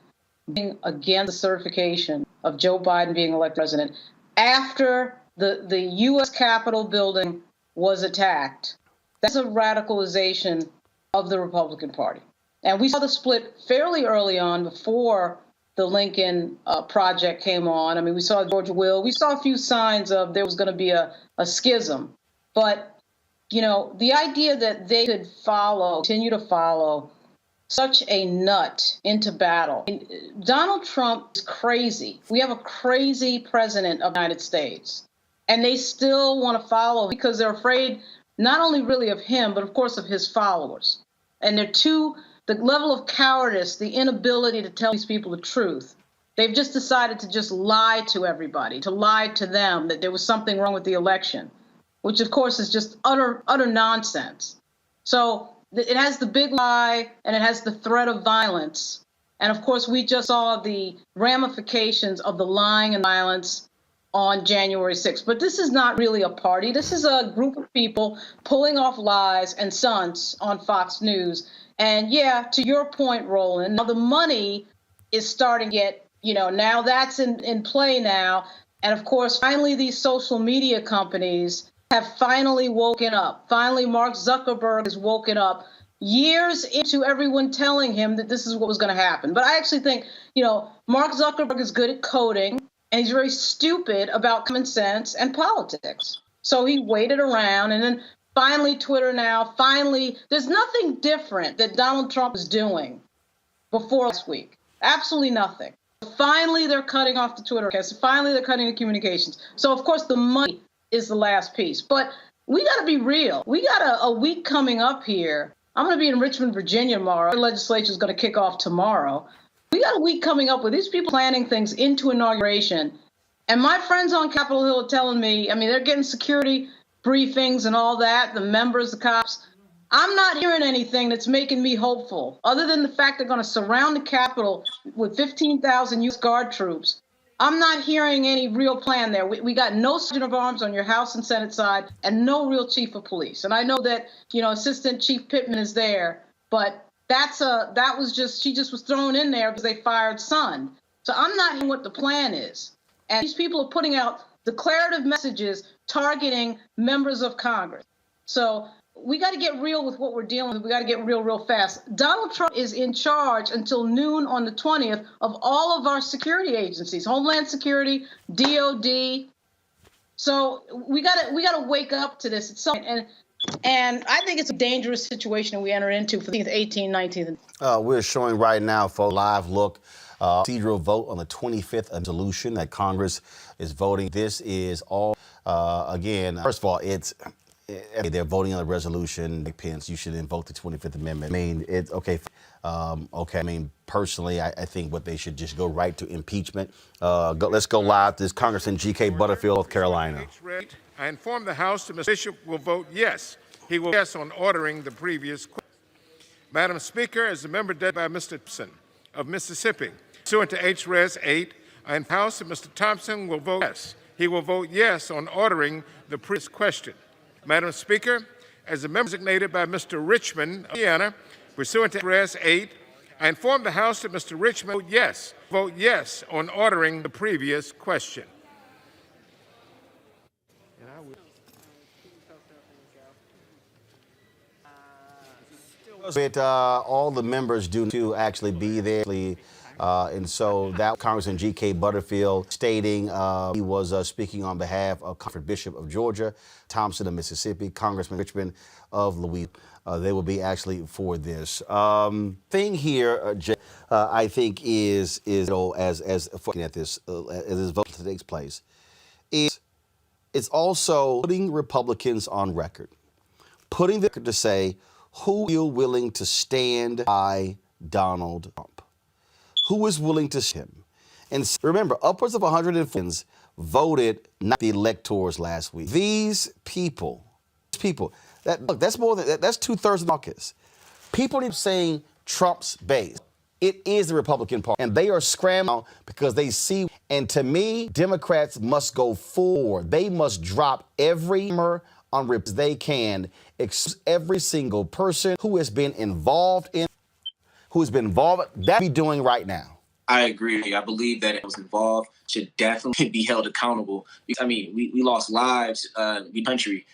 being against the certification of Joe Biden being elected president after the U.S. Capitol building was attacked, that's a radicalization of the Republican Party. And we saw the split fairly early on before the Lincoln Project came on. I mean, we saw George Will. We saw a few signs of there was going to be a schism. But, the idea that they could continue to follow such a nut into battle. Donald Trump is crazy. We have a crazy president of the United States. And they still want to follow because they're afraid not only really of him, but of course of his followers. And the level of cowardice, the inability to tell these people the truth. They've just decided to just lie to everybody, to lie to them that there was something wrong with the election, which of course is just utter nonsense. So it has the big lie and it has the threat of violence. And of course, we just saw the ramifications of the lying and violence on January 6th. But this is not really a party. This is a group of people pulling off lies and stunts on Fox News. And yeah, to your point, Roland, now the money is starting to get, now that's in play now. And of course, finally, these social media companies have finally woken up. Finally, Mark Zuckerberg has woken up years into everyone telling him that this is what was going to happen. But I actually think, Mark Zuckerberg is good at coding, and he's very stupid about common sense and politics. So he waited around, and then finally Twitter there's nothing different that Donald Trump is doing before last week. Absolutely nothing. Finally, they're cutting off the Twitter accounts. Finally, they're cutting the communications. So, of course, the money is the last piece. But we got to be real. We got a week coming up here. I'm going to be in Richmond, Virginia tomorrow. The legislature is going to kick off tomorrow. We got a week coming up with these people planning things into inauguration. And my friends on Capitol Hill are telling me, they're getting security briefings and all that, the members, the cops. I'm not hearing anything that's making me hopeful, other than the fact they're going to surround the Capitol with 15,000 U.S. Guard troops. I'm not hearing any real plan there. We got no sergeant of arms on your House and Senate side and no real chief of police. And I know that, Assistant Chief Pittman is there, but she just was thrown in there because they fired Son. So I'm not hearing what the plan is. And these people are putting out declarative messages targeting members of Congress. So we got to get real with what we're dealing with. We got to get real fast. Donald Trump is in charge until noon on the 20th of all of our security agencies, Homeland Security, DOD. So we got to wake up to this. And I think it's a dangerous situation we enter into for the 18th, 19th. We're showing right now for a live look, procedural vote on the 25th resolution that Congress is voting. This is all, again, first of all, they're voting on the resolution. Nick Pence, you should invoke the 25th Amendment. It's okay. Personally, I think what they should just go right to impeachment. Let's go live. This Congressman G.K. Butterfield, North Carolina. I inform the House that Mr. Bishop will vote yes. He will yes on ordering the previous question. Madam Speaker, as a member designated by Mr. Thompson of Mississippi, pursuant to H-Res 8, I inform the House that Mr. Thompson will vote yes. He will vote yes on ordering the previous question. Madam Speaker, as a member designated by Mr. Richmond of Indiana, pursuant to H-Res 8, I inform the House that Mr. Richmond vote yes on ordering the previous question. With all the members due to actually be there, and so that Congressman G.K. Butterfield stating he was speaking on behalf of Comfort Bishop of Georgia, Thompson of Mississippi, Congressman Richmond of Louisiana. They will be actually for this thing here. I think is as looking at this as this vote takes place, it's also putting Republicans on record, putting the record to say who is willing to stand by Donald Trump, who is willing to see him. And remember, upwards of 150 voted not the electors last week. These people, that's more than that's 2/3 of the caucus. People are saying Trump's base. It is the Republican Party, and they are scrambling because they see. And to me, Democrats must go forward. They must drop every hammer on rips they can, every single person who has been involved that be doing right now. I agree. I believe that it was involved should definitely be held accountable. We lost lives, the country.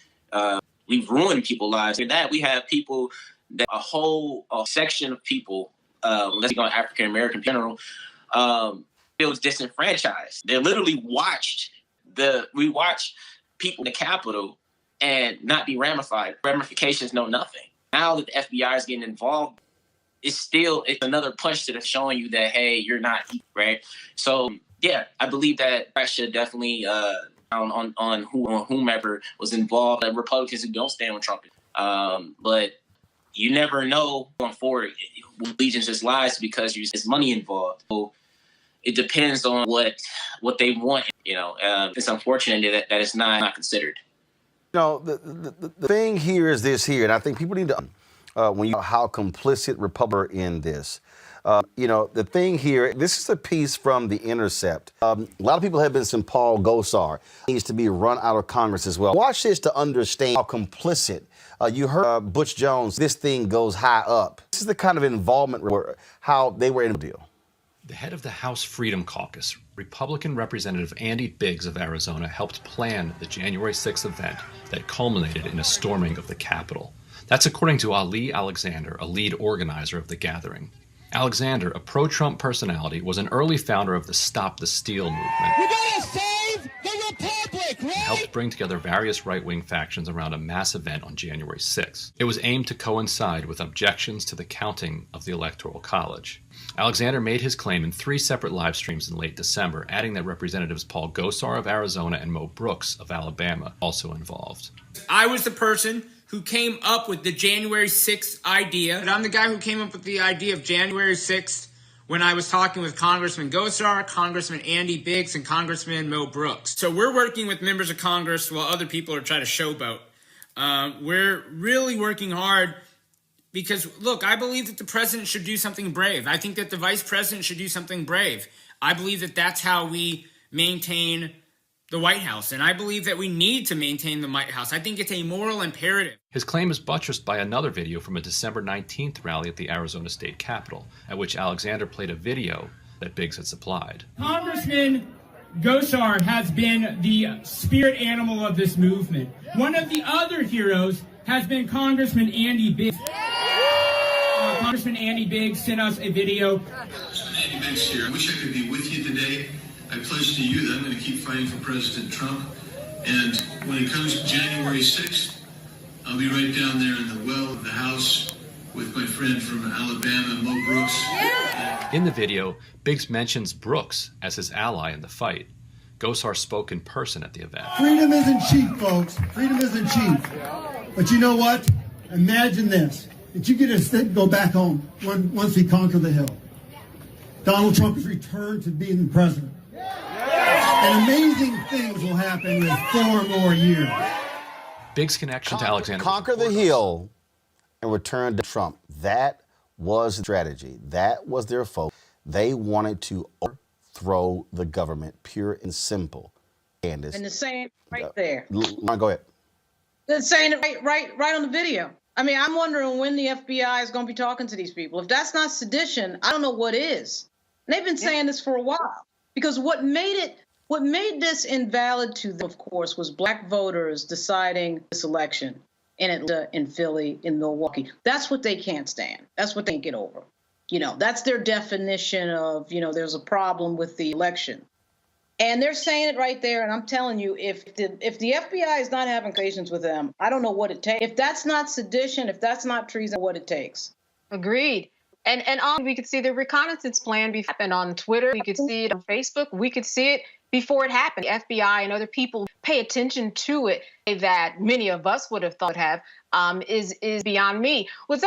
We've ruined people's lives. And that we have people, that a whole section of people, let's go on African American in general, feels disenfranchised. They literally watched people in the Capitol and not be ramified. Ramifications know nothing. Now that the FBI is getting involved, it's another punch to the showing you that, hey, you're not right. So yeah, I believe that I should definitely on whomever was involved, that Republicans who don't stand with Trump. But you never know going forward who allegiance lies because there's money involved. So it depends on what they want. It's unfortunate that it's not considered. The thing here is this here, and I think people need to when you know how complicit Republicans are in this. The thing here, this is a piece from The Intercept. A lot of people have been saying Paul Gosar needs to be run out of Congress as well. Watch this to understand how complicit. You heard Butch Jones, this thing goes high up. This is the kind of involvement where how they were in the deal. The head of the House Freedom Caucus, Republican Representative Andy Biggs of Arizona, helped plan the January 6th event that culminated in a storming of the Capitol. That's according to Ali Alexander, a lead organizer of the gathering. Alexander, a pro-Trump personality, was an early founder of the Stop the Steal movement. We gotta save the Republic, right? Helped bring together various right-wing factions around a mass event on January 6th. It was aimed to coincide with objections to the counting of the Electoral College. Alexander made his claim in 3 separate live streams in late December, adding that Representatives Paul Gosar of Arizona and Mo Brooks of Alabama also involved. I was the person who came up with the January 6th idea. And I'm the guy who came up with the idea of January 6th when I was talking with Congressman Gosar, Congressman Andy Biggs, and Congressman Mo Brooks. So we're working with members of Congress while other people are trying to showboat. We're really working hard because, look, I believe that the president should do something brave. I think that the vice president should do something brave. I believe that that's how we maintain the White House, and I believe that we need to maintain the White House. I think it's a moral imperative. His claim is buttressed by another video from a December 19th rally at the Arizona State Capitol, at which Alexander played a video that Biggs had supplied. Congressman Gosar has been the spirit animal of this movement. One of the other heroes has been Congressman Andy Biggs. Congressman Andy Biggs sent us a video. Andy Biggs here. I wish I could be with you today. I pledge to you that I'm going to keep fighting for President Trump. And when it comes to January 6th, I'll be right down there in the well of the House with my friend from Alabama, Mo Brooks. In the video, Biggs mentions Brooks as his ally in the fight. Gosar spoke in person at the event. Freedom isn't cheap, folks. Freedom isn't cheap. But you know what? Imagine this. That you get to go back home once we conquer the Hill. Donald Trump has returned to being the president. And amazing things will happen in 4 more years. Biggs' connection to Alexander. Conquer the Hill and return to Trump. That was the strategy. That was their focus. They wanted to overthrow the government, pure and simple. Candace. And the saying right there. Go ahead. They're saying it right on the video. I mean, I'm wondering when the FBI is going to be talking to these people. If that's not sedition, I don't know what is. And they've been saying this for a while. Because what made this invalid to them, of course, was black voters deciding this election in Atlanta, in Philly, in Milwaukee. That's what they can't stand. That's what they can't get over. You know, that's their definition of, you know, there's a problem with the election. And they're saying it right there. And I'm telling you, if the FBI is not having patience with them, I don't know what it takes. If that's not sedition, if that's not treason, what it takes. Agreed. And we could see the reconnaissance plan happen on Twitter. We could see it on Facebook. We could see it before it happened. The FBI and other people pay attention to it that many of us would have thought is beyond me. What's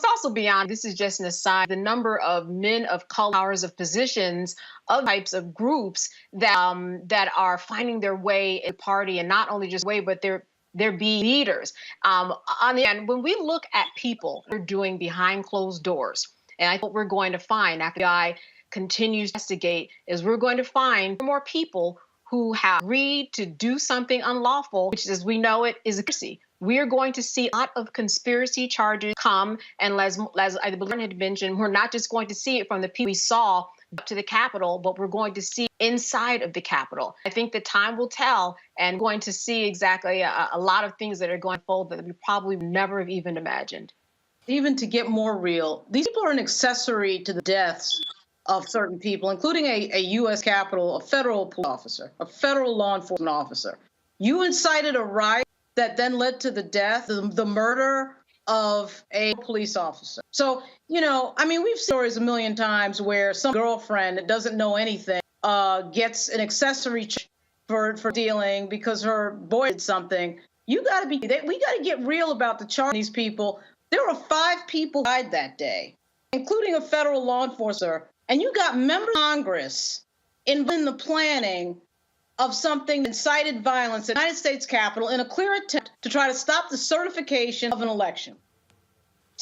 also beyond, this is just an aside, the number of men of color, powers of positions, of types of groups that are finding their way in the party, and not only just way, but they're being leaders. On the end, when we look at people who are doing behind closed doors, and I think what we're going to find after the FBI continues to investigate is we're going to find more people who have agreed to do something unlawful, which, as we know it, is a conspiracy. We are going to see a lot of conspiracy charges come, and as I believe had mentioned, we're not just going to see it from the people we saw up to the Capitol, but we're going to see inside of the Capitol. I think the time will tell, and going to see exactly a lot of things that are going to unfold that we probably never have even imagined. Even to get more real, these people are an accessory to the deaths of certain people, including a U.S. Capitol, a federal police officer, a federal law enforcement officer. You incited a riot that then led to the death, the murder of a police officer. So, you know, I mean, we've seen stories a million times where some girlfriend that doesn't know anything gets an accessory for dealing because her boy did something. We got to get real about the charge of these people. There were 5 people who died that day, including a federal law enforcer. And you got members of Congress in the planning of something that incited violence in the United States Capitol in a clear attempt to try to stop the certification of an election.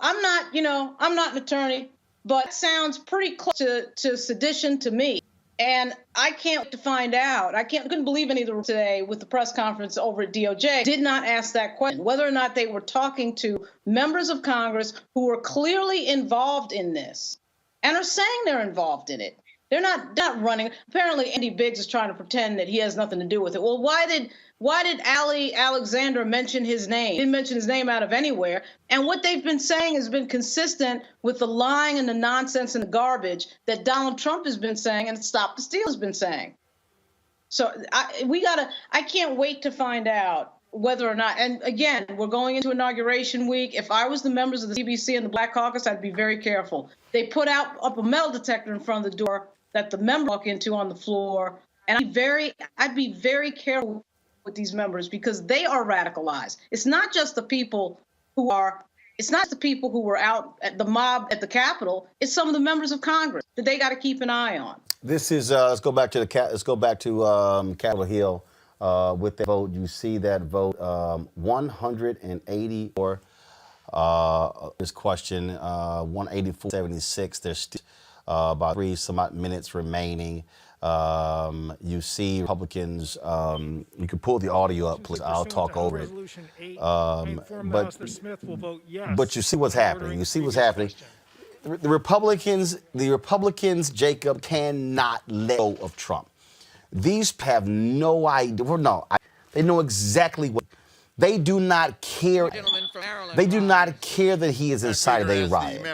I'm not an attorney, but it sounds pretty close to sedition to me. And I can't wait to find out. Couldn't believe any of the today with the press conference over at DOJ did not ask that question, whether or not they were talking to members of Congress who were clearly involved in this and are saying they're involved in it. They're not running. Apparently, Andy Biggs is trying to pretend that he has nothing to do with it. Well, why did Alexander mention his name? He didn't mention his name out of anywhere. And what they've been saying has been consistent with the lying and the nonsense and the garbage that Donald Trump has been saying and Stop the Steal has been saying. So I can't wait to find out whether or not, and again, we're going into inauguration week. If I was the members of the CBC and the Black Caucus, I'd be very careful. They put up a metal detector in front of the door that the members walk into on the floor, and I'd be very careful with these members because they are radicalized. It's not just the people who were out at the mob at the Capitol. It's some of the members of Congress that they got to keep an eye on. This is let's go back to Capitol Hill with the vote. You see that vote 184. This question 184-76. There's still about 3 some odd minutes remaining. You see Republicans. You can pull the audio up, please. I'll talk over it. But you see what's happening. You see what's happening. The Republicans, Jacob, cannot let go of Trump. These have no idea. They know exactly what. They do not care. They do not care that he is incited a riot.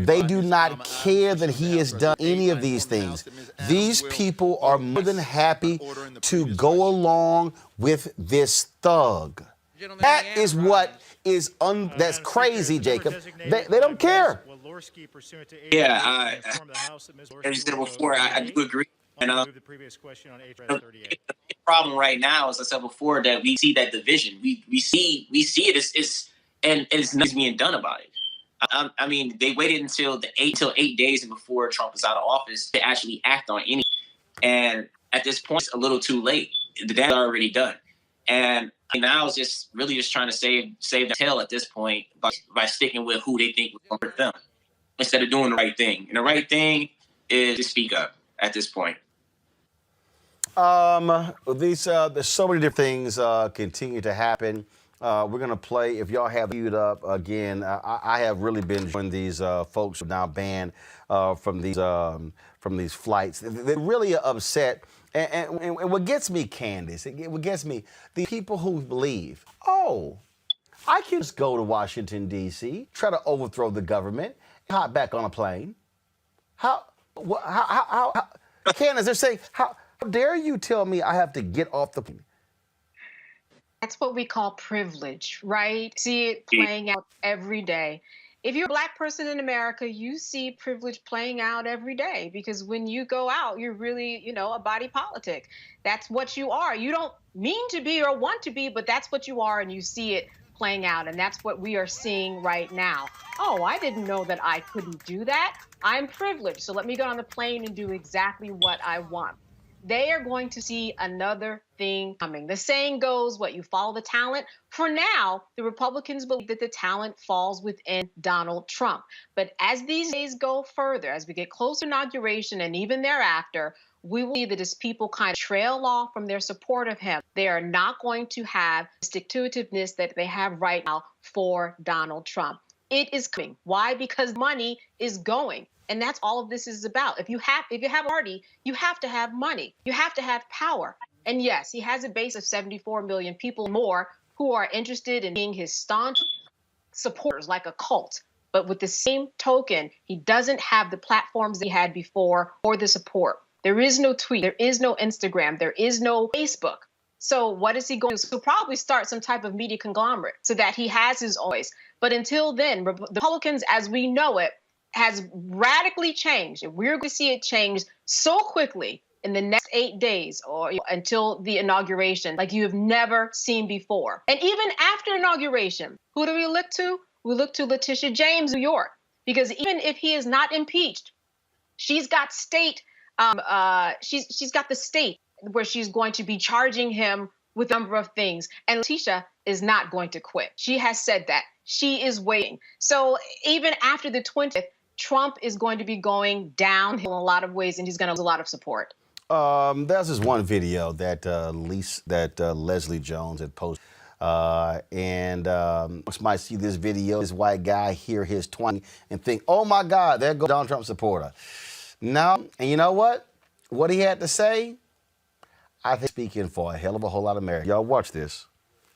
They do not care that he has done any of these things. These people are more than happy to go along with this thug. That is what is that's crazy, Jacob. They don't care. Yeah, as you said before, I do agree. And the problem right now, as I said before, that we see that division. We see it and it's nothing being done about it. I mean, they waited until 8 days before Trump was out of office to actually act on any. And at this point, it's a little too late. The damage is already done. And now it's just trying to save the tail at this point by sticking with who they think will hurt them instead of doing the right thing. And the right thing is to speak up at this point. There's so many different things continue to happen. We're gonna play. If y'all have queued up again, I have really been enjoying these folks who are now banned from these flights. They're really upset. And what gets me, Candace, what gets me, the people who believe, oh, I can just go to Washington, D.C., try to overthrow the government, hop back on a plane. How Candace, they're saying, how dare you tell me I have to get off the plane? That's what we call privilege, right? See it playing out every day. If you're a Black person in America, you see privilege playing out every day because when you go out, you're really, a body politic. That's what you are. You don't mean to be or want to be, but that's what you are, and you see it playing out, and that's what we are seeing right now. Oh, I didn't know that I couldn't do that. I'm privileged, so let me get on the plane and do exactly what I want. They are going to see another thing coming. The saying goes, you follow the talent? For now, the Republicans believe that the talent falls within Donald Trump. But as these days go further, as we get closer to inauguration and even thereafter, we will see that as people kind of trail off from their support of him, they are not going to have the stick-to-itiveness that they have right now for Donald Trump. It is coming. Why? Because money is going. And that's all of this is about. If you have a party, you have to have money. You have to have power. And yes, he has a base of 74 million people more who are interested in being his staunch supporters, like a cult. But with the same token, he doesn't have the platforms that he had before or the support. There is no tweet. There is no Instagram. There is no Facebook. So what is he going to do? He'll probably start some type of media conglomerate so that he has his own voice. But until then, the Republicans, as we know it, has radically changed, and we're going to see it change so quickly in the next 8 days or until the inauguration, like you have never seen before. And even after inauguration, who do we look to? We look to Letitia James, New York, because even if he is not impeached, she's got state. She's got the state where she's going to be charging him with a number of things, and Letitia is not going to quit. She has said that she is waiting. So even after the 20th. Trump is going to be going downhill in a lot of ways, and he's going to lose a lot of support. There's this one video that Leslie Jones had posted, and folks might see this video, this white guy hear his twang and think, "Oh my God, there goes Donald Trump supporter." No, and you know what? What he had to say, I think speaking for a hell of a whole lot of Americans. Y'all watch this.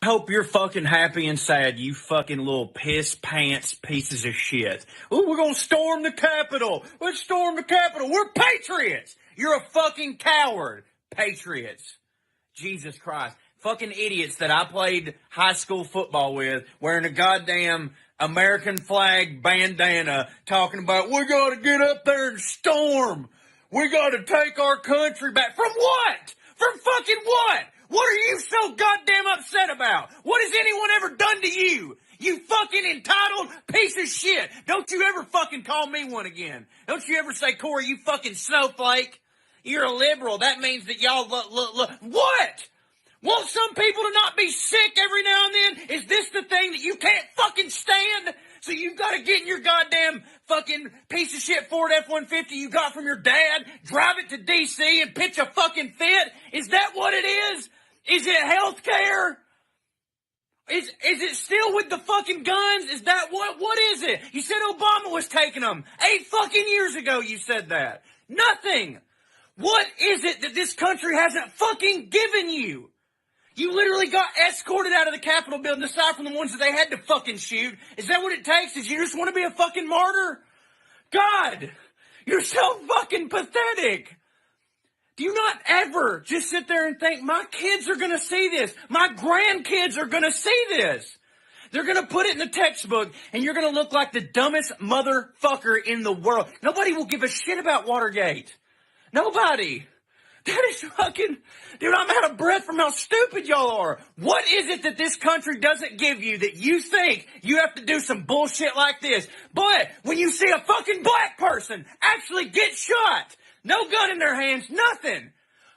I hope you're fucking happy and sad, you fucking little piss pants pieces of shit. Ooh, we're gonna storm the Capitol. Let's storm the Capitol. We're patriots. You're a fucking coward. Patriots. Jesus Christ. Fucking idiots that I played high school football with wearing a goddamn American flag bandana talking about we gotta get up there and storm. We gotta take our country back. From what? From fucking what? What are you so goddamn upset about? What has anyone ever done to you? You fucking entitled piece of shit. Don't you ever fucking call me one again. Don't you ever say, Corey, you fucking snowflake. You're a liberal. That means that y'all look. What? Want some people to not be sick every now and then? Is this the thing that you can't fucking stand? So you've got to get in your goddamn fucking piece of shit Ford F-150 you got from your dad, drive it to D.C. and pitch a fucking fit? Is that what it is? Is it health care? Is it still with the fucking guns? Is that what is it? You said Obama was taking them 8 fucking years ago. You said that. Nothing. What is it that this country hasn't fucking given you? You literally got escorted out of the Capitol building aside from the ones that they had to fucking shoot. Is that what it takes? Is you just want to be a fucking martyr? God, you're so fucking pathetic. Do you not ever just sit there and think, my kids are going to see this. My grandkids are going to see this. They're going to put it in the textbook, and you're going to look like the dumbest motherfucker in the world. Nobody will give a shit about Watergate. Nobody. That is fucking... Dude, I'm out of breath from how stupid y'all are. What is it that this country doesn't give you that you think you have to do some bullshit like this? But when you see a fucking black person actually get shot... No gun in their hands, nothing.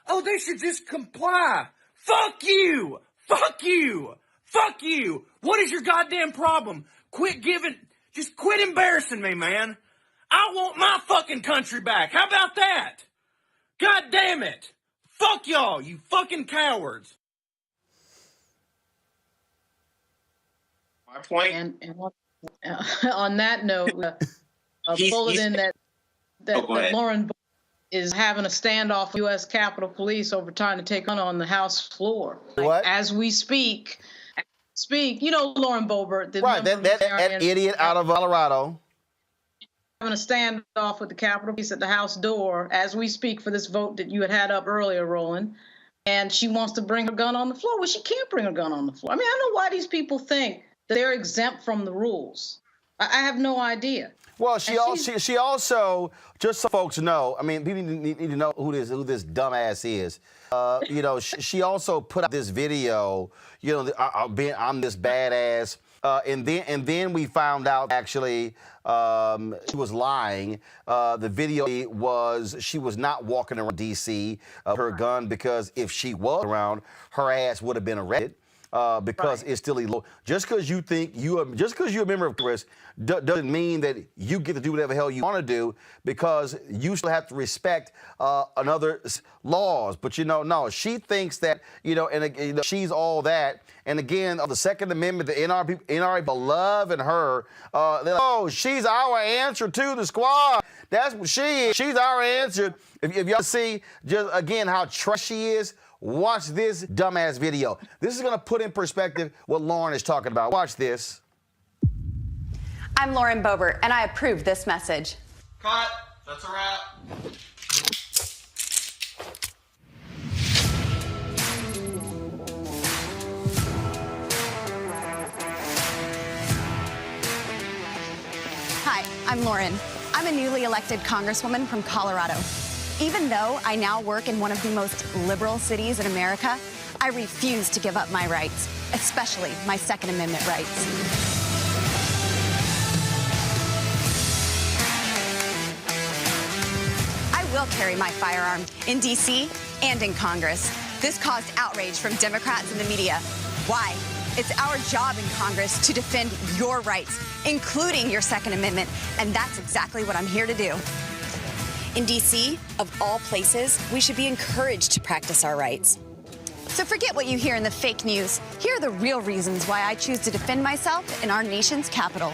Oh, they should just comply. Fuck you. Fuck you. Fuck you. What is your goddamn problem? Quit embarrassing me, man. I want my fucking country back. How about that? God damn it. Fuck y'all, you fucking cowards. My point. And on that note, a bulletin that Lauren is having a standoff with U.S. Capitol Police over trying to take on the House floor. What? As we speak, you know Lauren Boebert. Right, that idiot out of Colorado. Having a standoff with the Capitol Police at the House door as we speak for this vote that you had up earlier, Roland. And she wants to bring her gun on the floor. Well, she can't bring her gun on the floor. I mean, I don't know why these people think that they're exempt from the rules. I have no idea. Well, she also, just so folks know, I mean, people need to know who this dumbass is. You know, she also put out this video, you know, I'm this badass. And then we found out actually she was lying. The video was she was not walking around D.C. Her gun, because if she was around, her ass would have been arrested. Because it's still illegal. Just because you're a member of Congress doesn't mean that you get to do whatever the hell you want to do, because you still have to respect another laws. But you know, no, she thinks that she's all that. And again, the Second Amendment, the NRA loving her. Oh, she's our answer to the squad. That's what she is. She's our answer. If y'all see just again how trash she is. Watch this dumbass video. This is going to put in perspective what Lauren is talking about. Watch this. I'm Lauren Boebert, and I approve this message. Cut. That's a wrap. Hi, I'm Lauren. I'm a newly elected congresswoman from Colorado. Even though I now work in one of the most liberal cities in America, I refuse to give up my rights, especially my Second Amendment rights. I will carry my firearm in D.C. and in Congress. This caused outrage from Democrats and the media. Why? It's our job in Congress to defend your rights, including your Second Amendment, and that's exactly what I'm here to do. In D.C., of all places, we should be encouraged to practice our rights. So forget what you hear in the fake news. Here are the real reasons why I choose to defend myself in our nation's capital.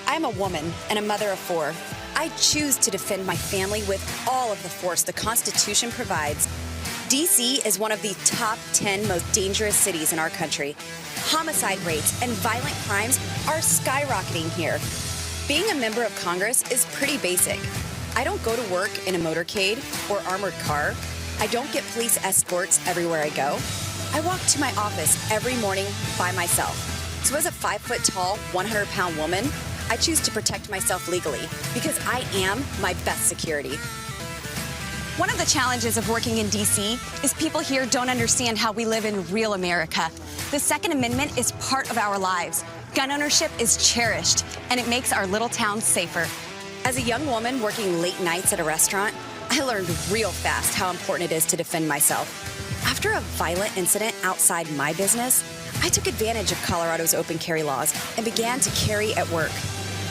I'm a woman and a mother of 4. I choose to defend my family with all of the force the Constitution provides. D.C. is one of the top 10 most dangerous cities in our country. Homicide rates and violent crimes are skyrocketing here. Being a member of Congress is pretty basic. I don't go to work in a motorcade or armored car. I don't get police escorts everywhere I go. I walk to my office every morning by myself. So as a 5-foot-tall, 100-pound woman, I choose to protect myself legally because I am my best security. One of the challenges of working in D.C. is people here don't understand how we live in real America. The Second Amendment is part of our lives. Gun ownership is cherished, and it makes our little town safer. As a young woman working late nights at a restaurant, I learned real fast how important it is to defend myself. After a violent incident outside my business, I took advantage of Colorado's open carry laws and began to carry at work.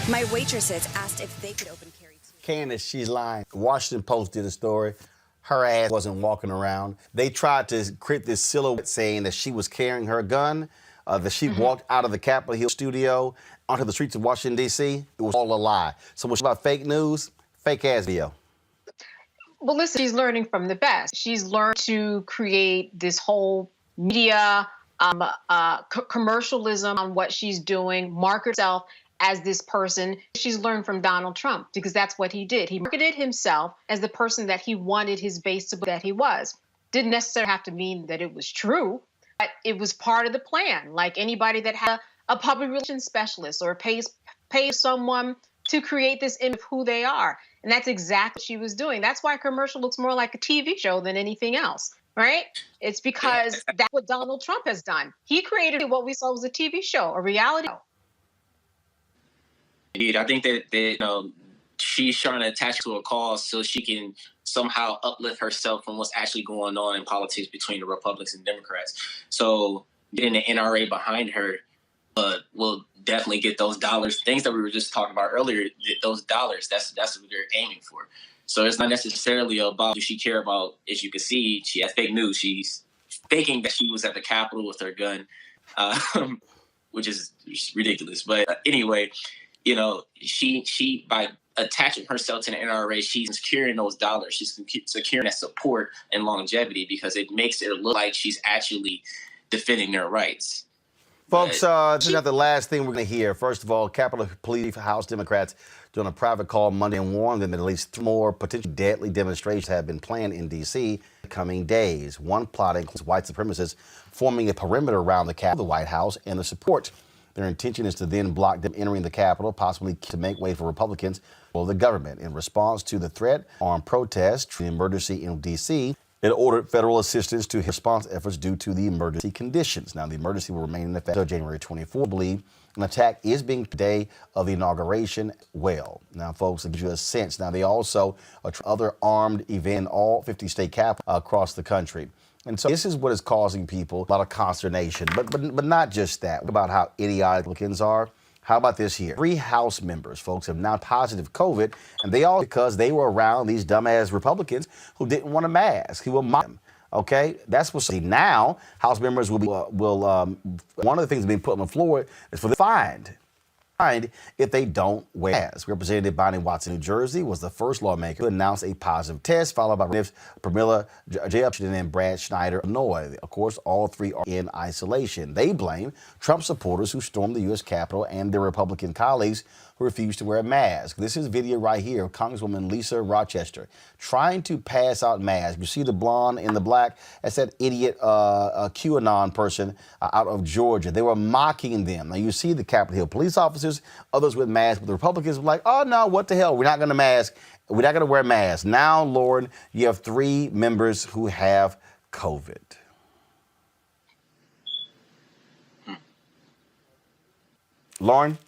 My waitresses asked if they could open carry too. Candace, she's lying. Washington Post did a story. Her ass wasn't walking around. They tried to create this silhouette saying that she was carrying her gun, that she walked out of the Capitol Hill studio onto the streets of Washington, D.C. It was all a lie. So what's about fake news? Fake-ass video. Well, listen, she's learning from the best. She's learned to create this whole media commercialism on what she's doing, market herself as this person. She's learned from Donald Trump because that's what he did. He marketed himself as the person that he wanted his base to believe that he was. Didn't necessarily have to mean that it was true, but it was part of the plan. Like anybody that had a public relations specialist or pays someone to create this image of who they are. And that's exactly what she was doing. That's why a commercial looks more like a TV show than anything else, right? It's because that's what Donald Trump has done. He created what we saw was a TV show, a reality show. Indeed, I think that she's trying to attach to a cause so she can somehow uplift herself from what's actually going on in politics between the Republicans and Democrats. So getting the NRA behind her will definitely get those dollars. Things that we were just talking about earlier, those dollars, that's what they're aiming for. So it's not necessarily about who she care about. As you can see, she has fake news. She's faking that she was at the Capitol with her gun, which is ridiculous. But anyway, she by attaching herself to the NRA, she's securing those dollars. She's securing that support and longevity because it makes it look like she's actually defending their rights. Folks, this is not the last thing we're going to hear. First of all, Capitol Police House Democrats doing a private call Monday and warned them that at least 3 more potentially deadly demonstrations have been planned in D.C. in the coming days. One plot includes white supremacists forming a perimeter around the Capitol, the White House, and the support. Their intention is to then block them entering the Capitol, possibly to make way for Republicans or the government. In response to the threat, armed protests, the emergency in D.C., it ordered federal assistance to response efforts due to the emergency conditions. Now, the emergency will remain in effect until January 24. I believe an attack is being the day of the inauguration. Well, now, folks, it gives you a sense. Now, they also other armed event in all 50 state capitals across the country. And so this is what is causing people a lot of consternation. But not just that. What about how idiotic Republicans are? How about this here? 3 House members, folks, have now positive COVID, and they all because they were around these dumbass Republicans who didn't want a mask, who were mocking them. Okay, that's what's now. House members will be one of the things being put on the floor is for the fined if they don't wear masks. Representative Bonnie Watson, New Jersey, was the first lawmaker to announce a positive test, followed by Pramila Jayapal and Brad Snyder, Illinois. Of course, all 3 are in isolation. They blame Trump supporters who stormed the U.S. Capitol and their Republican colleagues who refused to wear a mask. This is video right here of Congresswoman Lisa Rochester trying to pass out masks. You see the blonde in the black? That's that idiot QAnon person out of Georgia. They were mocking them. Now, you see the Capitol Hill police officers, others with masks, but the Republicans were like, oh, no, what the hell? We're not going to mask. We're not going to wear masks. Now, Lord, you have 3 members who have COVID. Lauren?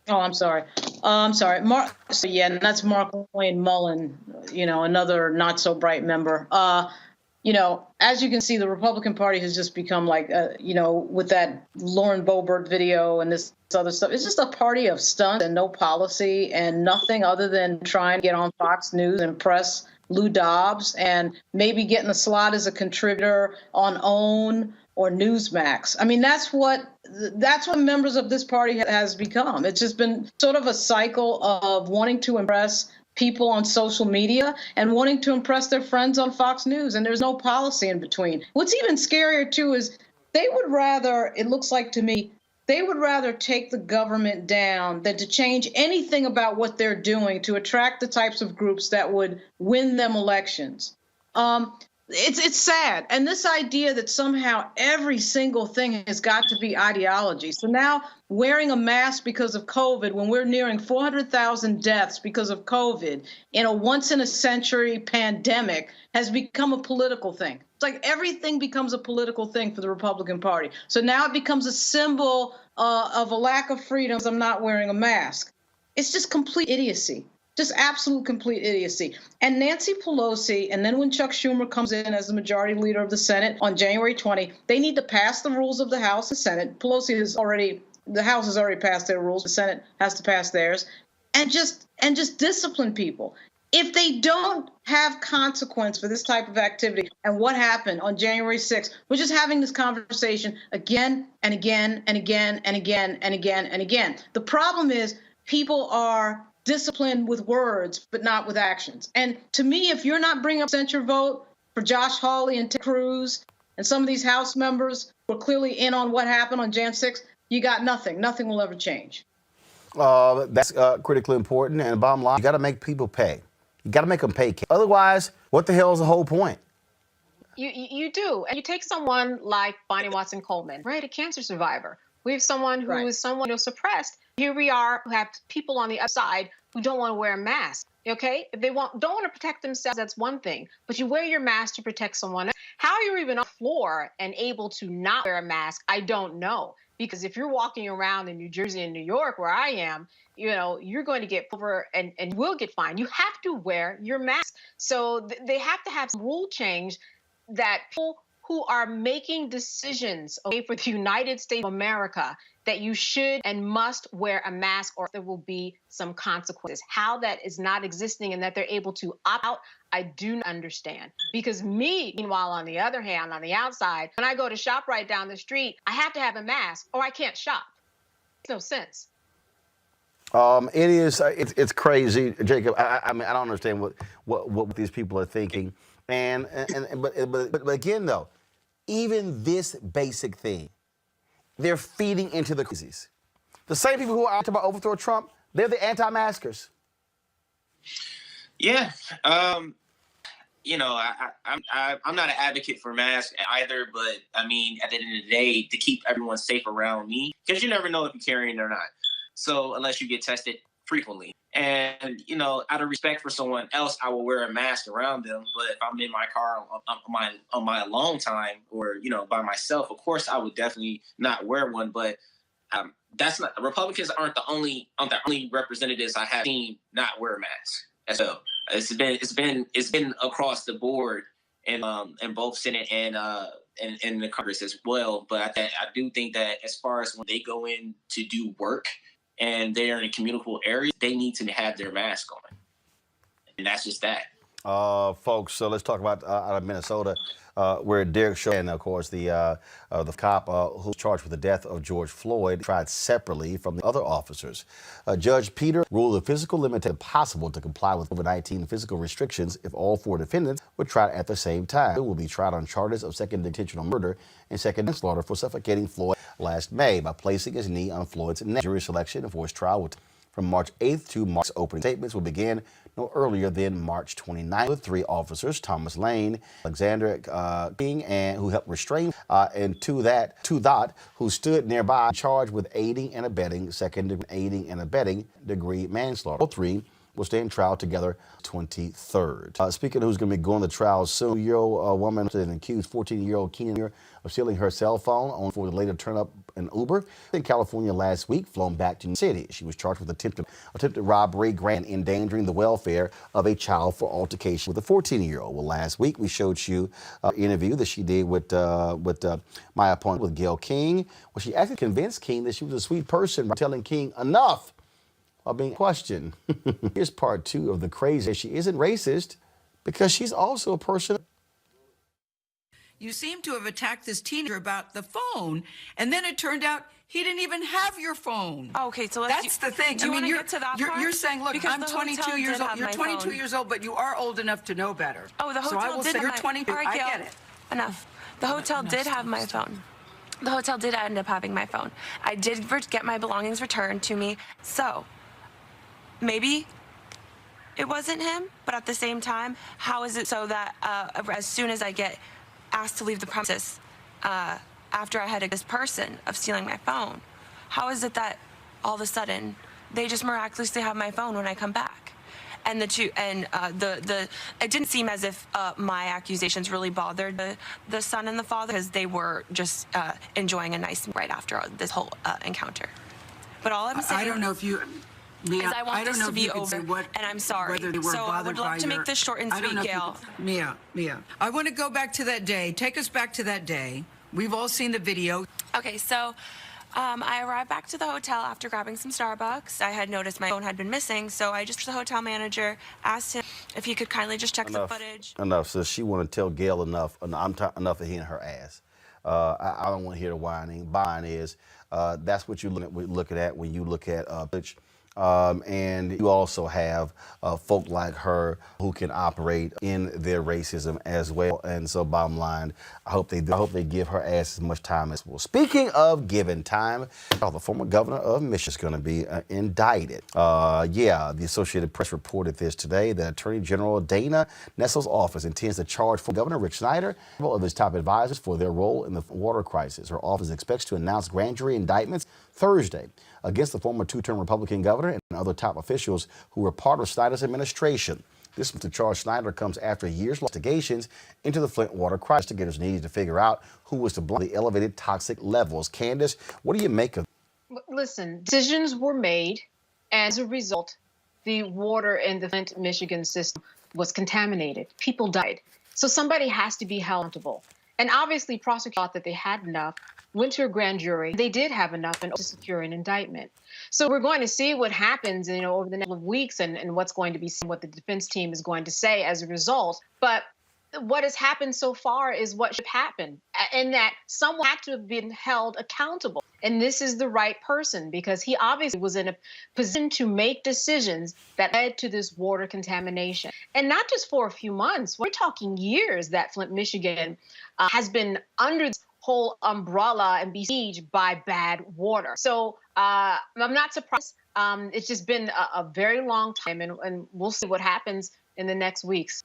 Oh, I'm sorry. And that's Mark Wayne Mullen, another not so bright member. As you can see, the Republican Party has just become like, with that Lauren Boebert video and this other stuff, it's just a party of stunts and no policy and nothing other than trying to get on Fox News and press Lou Dobbs and maybe getting a slot as a contributor on OWN. or Newsmax. I mean, that's what members of this party has become. It's just been sort of a cycle of wanting to impress people on social media and wanting to impress their friends on Fox News, and there's no policy in between. What's even scarier, too, is they would rather, it looks like to me, they would rather take the government down than to change anything about what they're doing to attract the types of groups that would win them elections. It's sad. And this idea that somehow every single thing has got to be ideology. So now wearing a mask because of COVID, when we're nearing 400,000 deaths because of COVID in a once-in-a-century pandemic, has become a political thing. It's like everything becomes a political thing for the Republican Party. So now it becomes a symbol of a lack of freedom. I'm not wearing a mask. It's just complete idiocy. Just absolute complete idiocy. And Nancy Pelosi, and then when Chuck Schumer comes in as the majority leader of the Senate on January 20, they need to pass the rules of the House and Senate. The House has already passed their rules. The Senate has to pass theirs, and just discipline people. If they don't have consequence for this type of activity, and what happened on January 6th, we're just having this conversation again and again and again and again and again and again. The problem is people are disciplined with words, but not with actions. And to me, if you're not bringing up censure vote for Josh Hawley and Ted Cruz and some of these House members who are clearly in on what happened on Jan 6th, you got nothing. Nothing will ever change. That's critically important. And bottom line, you got to make people pay. You got to make them pay. Otherwise, what the hell is the whole point? You do. And you take someone like Bonnie Watson Coleman, right, a cancer survivor. We have someone who is suppressed. Here we are, who have people on the other side who don't want to wear a mask. Okay, if they don't want to protect themselves, that's one thing. But you wear your mask to protect someone else. How you're even on the floor and able to not wear a mask, I don't know. Because if you're walking around in New Jersey and New York, where I am, you're going to get over and will get fined. You have to wear your mask. So they have to have some rule change that people who are making decisions, okay, for the United States of America, that you should and must wear a mask or there will be some consequences. How that is not existing and that they're able to opt out, I do not understand. Because meanwhile, on the other hand, on the outside, when I go to shop right down the street, I have to have a mask or I can't shop. Makes no sense. It is. It's crazy, Jacob. I mean, I don't understand what these people are thinking. But again, though, even this basic thing, they're feeding into the crazies. The same people who are out about overthrow Trump, they're the anti-maskers. Yeah. I'm not an advocate for masks either, but I mean, at the end of the day, to keep everyone safe around me, because you never know if you're carrying it or not. So unless you get tested frequently. And, out of respect for someone else, I will wear a mask around them. But if I'm in my car on my alone time or, by myself, of course, I would definitely not wear one. But that's not, Republicans aren't the only representatives I have seen not wear masks. So it's been across the board in both Senate and in the Congress as well. But I do think that as far as when they go in to do work, and they're in a communicable area, they need to have their mask on. And that's just that. Folks, so let's talk about out of Minnesota, where Derek Chauvin, of course, the cop who's charged with the death of George Floyd, tried separately from the other officers. Judge Peter ruled the physical limit impossible to comply with COVID-19 physical restrictions if all four defendants were tried at the same time. They will be tried on charges of second intentional murder and second manslaughter for suffocating Floyd last May by placing his knee on Floyd's neck. Jury selection for his trial from March 8th to March. Opening statements will begin no earlier than March 29th. With three officers, Thomas Lane, Alexander King, and who helped restrain, and to that who stood nearby, charged with aiding and abetting degree manslaughter. All three will stand trial together 23rd. Speaking of who's going to be going to trial soon, a woman accused 14-year-old Keenan of stealing her cell phone on for the later turn up an Uber in California last week, flown back to New York City. She was charged with attempted robbery, and endangering the welfare of a child for altercation with a 14-year-old. Well, last week we showed you an interview that she did with my opponent, with Gayle King, where she actually convinced King that she was a sweet person by telling King enough while being questioned. Here's part two of the crazy. She isn't racist because she's also a person. You seem to have attacked this teenager about the phone, and then it turned out he didn't even have your phone. Okay, so that's the thing. Do you want to get to that part? You're saying, look, Because I'm the 22 years hotel old. did You're have my 22 phone. years old, but you are old enough to know better. Oh, the hotel so I will did say have you're my 22. All right, I Gail, get it. Enough. The hotel did have my phone. The hotel did end up having my phone. I did get my belongings returned to me. So, maybe it wasn't him, but at the same time, how is it so that as soon as I get asked to leave the premises, after I had this person of stealing my phone, how is it that all of a sudden they just miraculously have my phone when I come back? And it didn't seem as if my accusations really bothered the son and the father, because they were just enjoying a nice right after this whole encounter. But all I'm saying, I don't know if you, Mia, is I want this to be over, and I'm sorry. So I would love to make this short and sweet, Gail. Mia, I want to go back to that day. Take us back to that day. We've all seen the video. Okay, so I arrived back to the hotel after grabbing some Starbucks. I had noticed my phone had been missing, so I just, the hotel manager, asked him if he could kindly just check the footage. Enough. So she want to tell Gail enough. Enough of hitting her ass. I don't want to hear the whining. Buying is that's what you're looking at when you look at footage. And you also have folk like her who can operate in their racism as well. And so, bottom line, I hope they give her ass as much time as possible. Speaking of giving time, the former governor of Michigan is going to be indicted. The Associated Press reported this today. The Attorney General Dana Nessel's office intends to charge for Governor Rick Snyder, several of his top advisors, for their role in the water crisis. Her office expects to announce grand jury indictments Thursday against the former two-term Republican governor and other top officials who were part of Snyder's administration. This to charge Snyder comes after years of investigations into the Flint water crisis. Investigators needed to figure out who was to blame the elevated toxic levels. Candace, what do you make of? Listen, decisions were made. As a result, the water in the Flint, Michigan system was contaminated. People died. So somebody has to be held accountable. And obviously, prosecutors thought that they had enough, went to a grand jury. They did have enough to secure an indictment. So we're going to see what happens, over the next couple of weeks and what's going to be what the defense team is going to say as a result. But what has happened so far is what should happen, and that someone had to have been held accountable. And this is the right person, because he obviously was in a position to make decisions that led to this water contamination. And not just for a few months, we're talking years that Flint, Michigan has been under this whole umbrella and besieged by bad water. So I'm not surprised. It's just been a very long time, and we'll see what happens in the next weeks.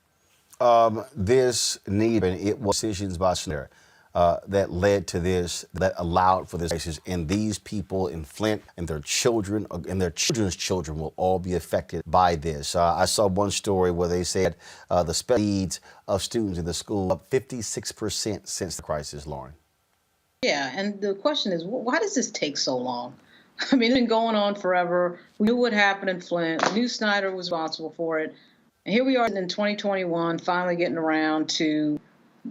This need, and it was decisions by Snyder that led to this, that allowed for this crisis. And these people in Flint and their children and their children's children will all be affected by this. I saw one story where they said the special needs of students in the school up 56% since the crisis, Lauren. Yeah, and the question is, why does this take so long? I mean, it's been going on forever. We knew what happened in Flint. We knew Snyder was responsible for it. And here we are in 2021, finally getting around to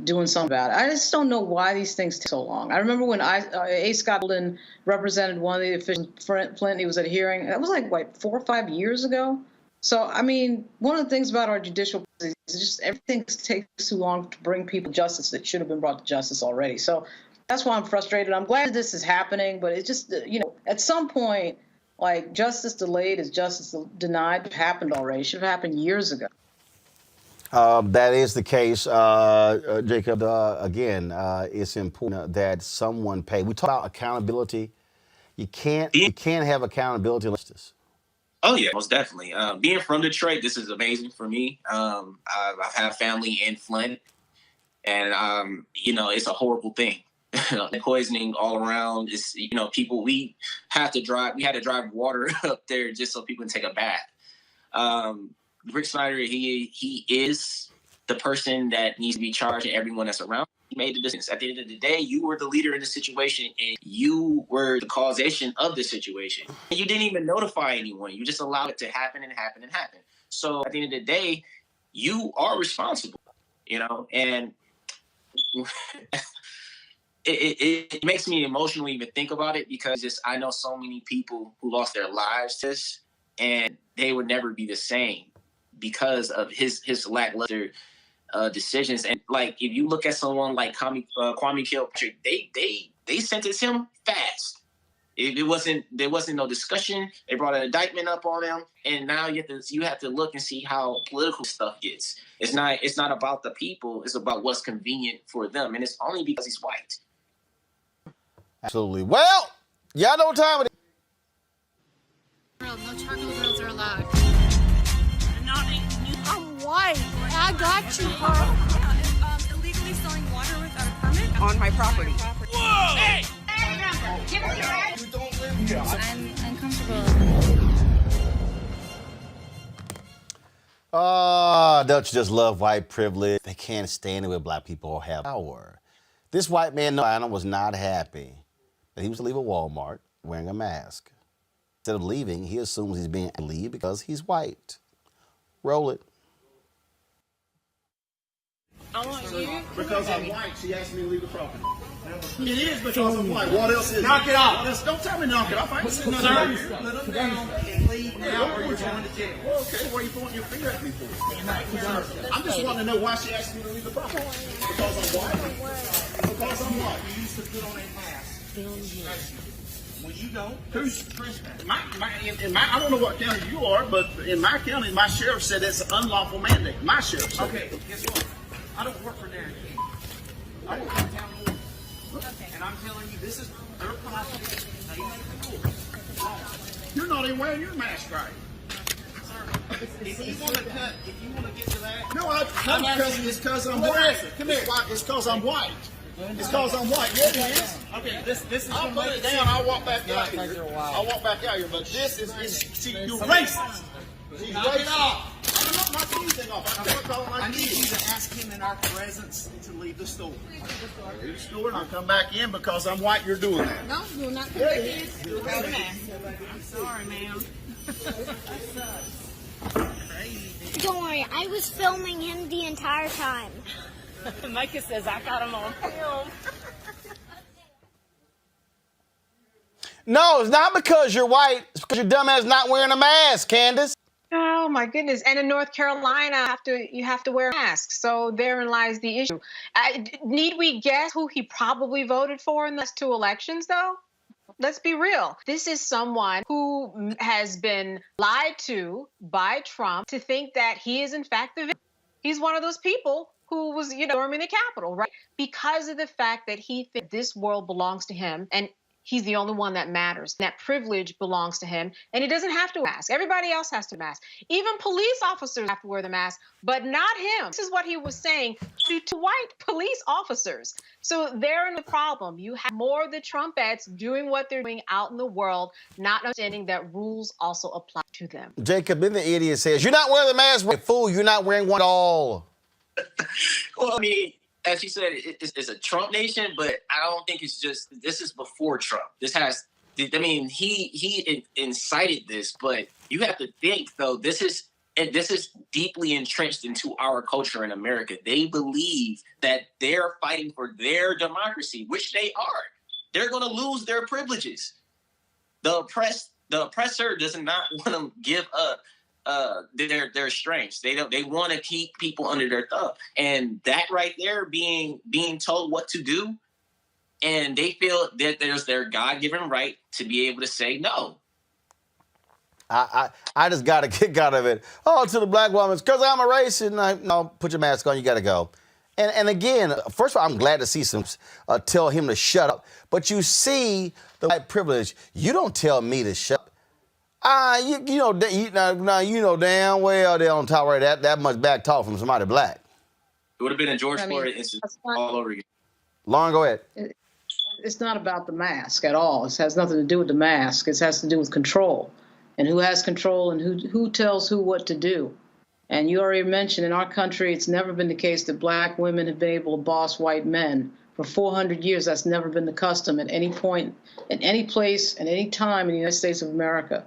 doing something about it. I just don't know why these things take so long. I remember when A. Scott Roland represented one of the officials in Flint. He was at a hearing. That was like, 4 or 5 years ago? So, I mean, one of the things about our judicial is just everything takes too long to bring people justice that should have been brought to justice already. So that's why I'm frustrated. I'm glad this is happening, but it's just, at some point, justice delayed is justice denied. It happened already. It should have happened years ago. That is the case, Jacob. Again, it's important that someone pay. We talk about accountability. You can't have accountability unless this. Oh yeah, most definitely. Being from Detroit, this is amazing for me. I've had family in Flint, and it's a horrible thing. Poisoning all around. It's people. We had to drive water up there just so people can take a bath. Rick Snyder, he is the person that needs to be charged, and everyone that's around. He made the decision. At the end of the day, you were the leader in the situation, and you were the causation of the situation. You didn't even notify anyone. You just allowed it to happen and happen and happen. So at the end of the day, you are responsible. And it makes me emotional to even think about it, because I know so many people who lost their lives to this, and they would never be the same because of his lackluster decisions. And like if you look at someone like Kwame Kilpatrick, they sentenced him fast. There wasn't no discussion. They brought an indictment up on him, and now you have to look and see how political stuff gets. It's not about the people. It's about what's convenient for them, and it's only because he's white. Absolutely. Well, y'all know what time it is. No charcoal grills are allowed. I'm white. I got you, bro. Illegally selling water without a permit on my property. Whoa! Hey! Give us your right. You don't live here. I'm uncomfortable. Dutch just love white privilege. They can't stand it when black people have power. This white man in Atlanta was not happy that he was to leave a Walmart wearing a mask. Instead of leaving, he assumes he's being leave because he's white. Roll it. I want you. Because I'm white, she asked me to leave the property. It is because I'm white. What else is it? Knock it off. Don't tell me knock it off. I ain't sitting Sir, under here. let them down and leave now or you're going to jail. Well, okay, why are you pointing your finger at me for? I'm just wanting to know why she asked me to leave the property. Because I'm white? Because I'm white. You used to put on a mask. Well, you don't. Who's I don't know what county you are, but in my county, my sheriff said it's an unlawful mandate. My sheriff said. Okay, guess what? I don't work for Darren King. I work for town board. Okay. And I'm telling you, this is their property. They make the rules. You're not even wearing your mask right. If you want to get to that. No, it's because I'm white. Come here, white. It's because I'm white. It's because I'm white. Yeah, it is. Okay, this is. I'll put it down. I'll walk back out here. I'll walk back out here. But this is see, you're racist. Knock it off. I'm not knocking anything off. I need you to ask him in our presence to leave the store. Leave the store and I'll come back in because I'm white. You're doing that. No, you're not coming back in. Without a mask. I'm sorry, ma'am. Don't worry, I was filming him the entire time. Micah says I got him on film. No, it's not because you're white. It's because your dumbass not wearing a mask, Candace. Oh my goodness! And in North Carolina, you have to wear a mask. So therein lies the issue. Need we guess who he probably voted for in the last two elections, though? Let's be real. This is someone who has been lied to by Trump to think that he is in fact the victim. He's one of those people who was, storming the Capitol, right? Because of the fact that he thinks this world belongs to him and he's the only one that matters. That privilege belongs to him, and he doesn't have to wear a mask. Everybody else has to mask. Even police officers have to wear the mask, but not him. This is what he was saying to white police officers. So therein the problem. You have more of the Trumpettes doing what they're doing out in the world, not understanding that rules also apply to them. Jacob, then the idiot says, "You're not wearing the mask, fool. You're not wearing one at all." Well, I mean, as you said, it's a Trump nation, but I don't think it's just, this is before Trump. He incited this, but you have to think, though, this is deeply entrenched into our culture in America. They believe that they're fighting for their democracy, which they are. They're going to lose their privileges. The oppressor does not want to give up their strengths. They want to keep people under their thumb, and that right there, being told what to do, and they feel that there's their God-given right to be able to say no. I just got a kick out of it. Oh, to the black woman, it's because I'm a racist. No, put your mask on. You got to go. And again, first of all, I'm glad to see some tell him to shut up. But you see the white privilege. You don't tell me to shut up. You know damn well they don't tolerate that much back talk from somebody black. It would have been a George Floyd instance all over again. Lauren, go ahead. It's not about the mask at all. It has nothing to do with the mask. It has to do with control and who has control and who tells who what to do. And you already mentioned in our country, it's never been the case that black women have been able to boss white men. For 400 years, that's never been the custom at any point, in any place, at any time in the United States of America.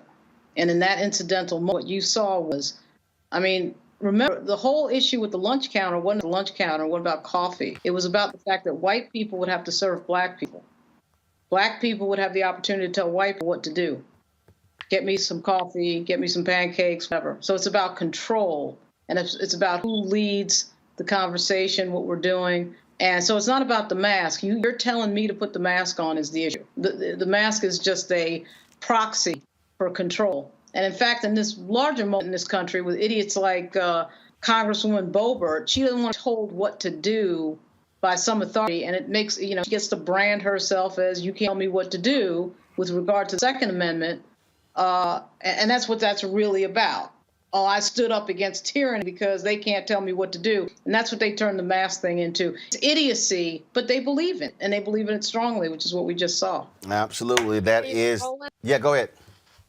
And in that incidental moment, what you saw was, remember, the whole issue with the lunch counter wasn't the lunch counter. What about coffee? It was about the fact that white people would have to serve black people. Black people would have the opportunity to tell white people what to do. Get me some coffee, get me some pancakes, whatever. So it's about control, and it's about who leads the conversation, what we're doing. And so it's not about the mask. You're telling me to put the mask on is the issue. The mask is just a proxy for control. And in fact, in this larger moment in this country with idiots like Congresswoman Boebert, she doesn't want to be told what to do by some authority. And it makes, she gets to brand herself as, you can't tell me what to do with regard to the Second Amendment. And that's what that's really about. Oh, I stood up against tyranny because they can't tell me what to do. And that's what they turned the mask thing into. It's idiocy, but they believe it, and they believe in it strongly, which is what we just saw. Absolutely. That is. Yeah, go ahead.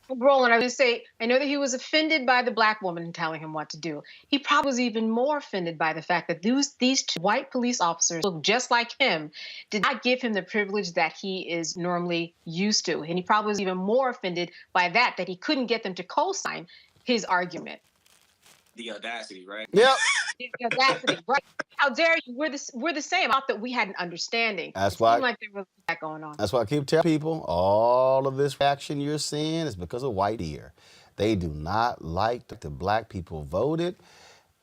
Roland, I was going to say, I know that he was offended by the black woman telling him what to do. He probably was even more offended by the fact that these two white police officers look just like him, did not give him the privilege that he is normally used to. And he probably was even more offended by that he couldn't get them to co-sign his argument. The audacity, right? Yep. The audacity, right? How dare you? We're the same. I thought that we had an understanding. That's it why. seemed like there was that going on. That's why I keep telling people, all of this action you're seeing is because of white ear. They do not like that the black people voted,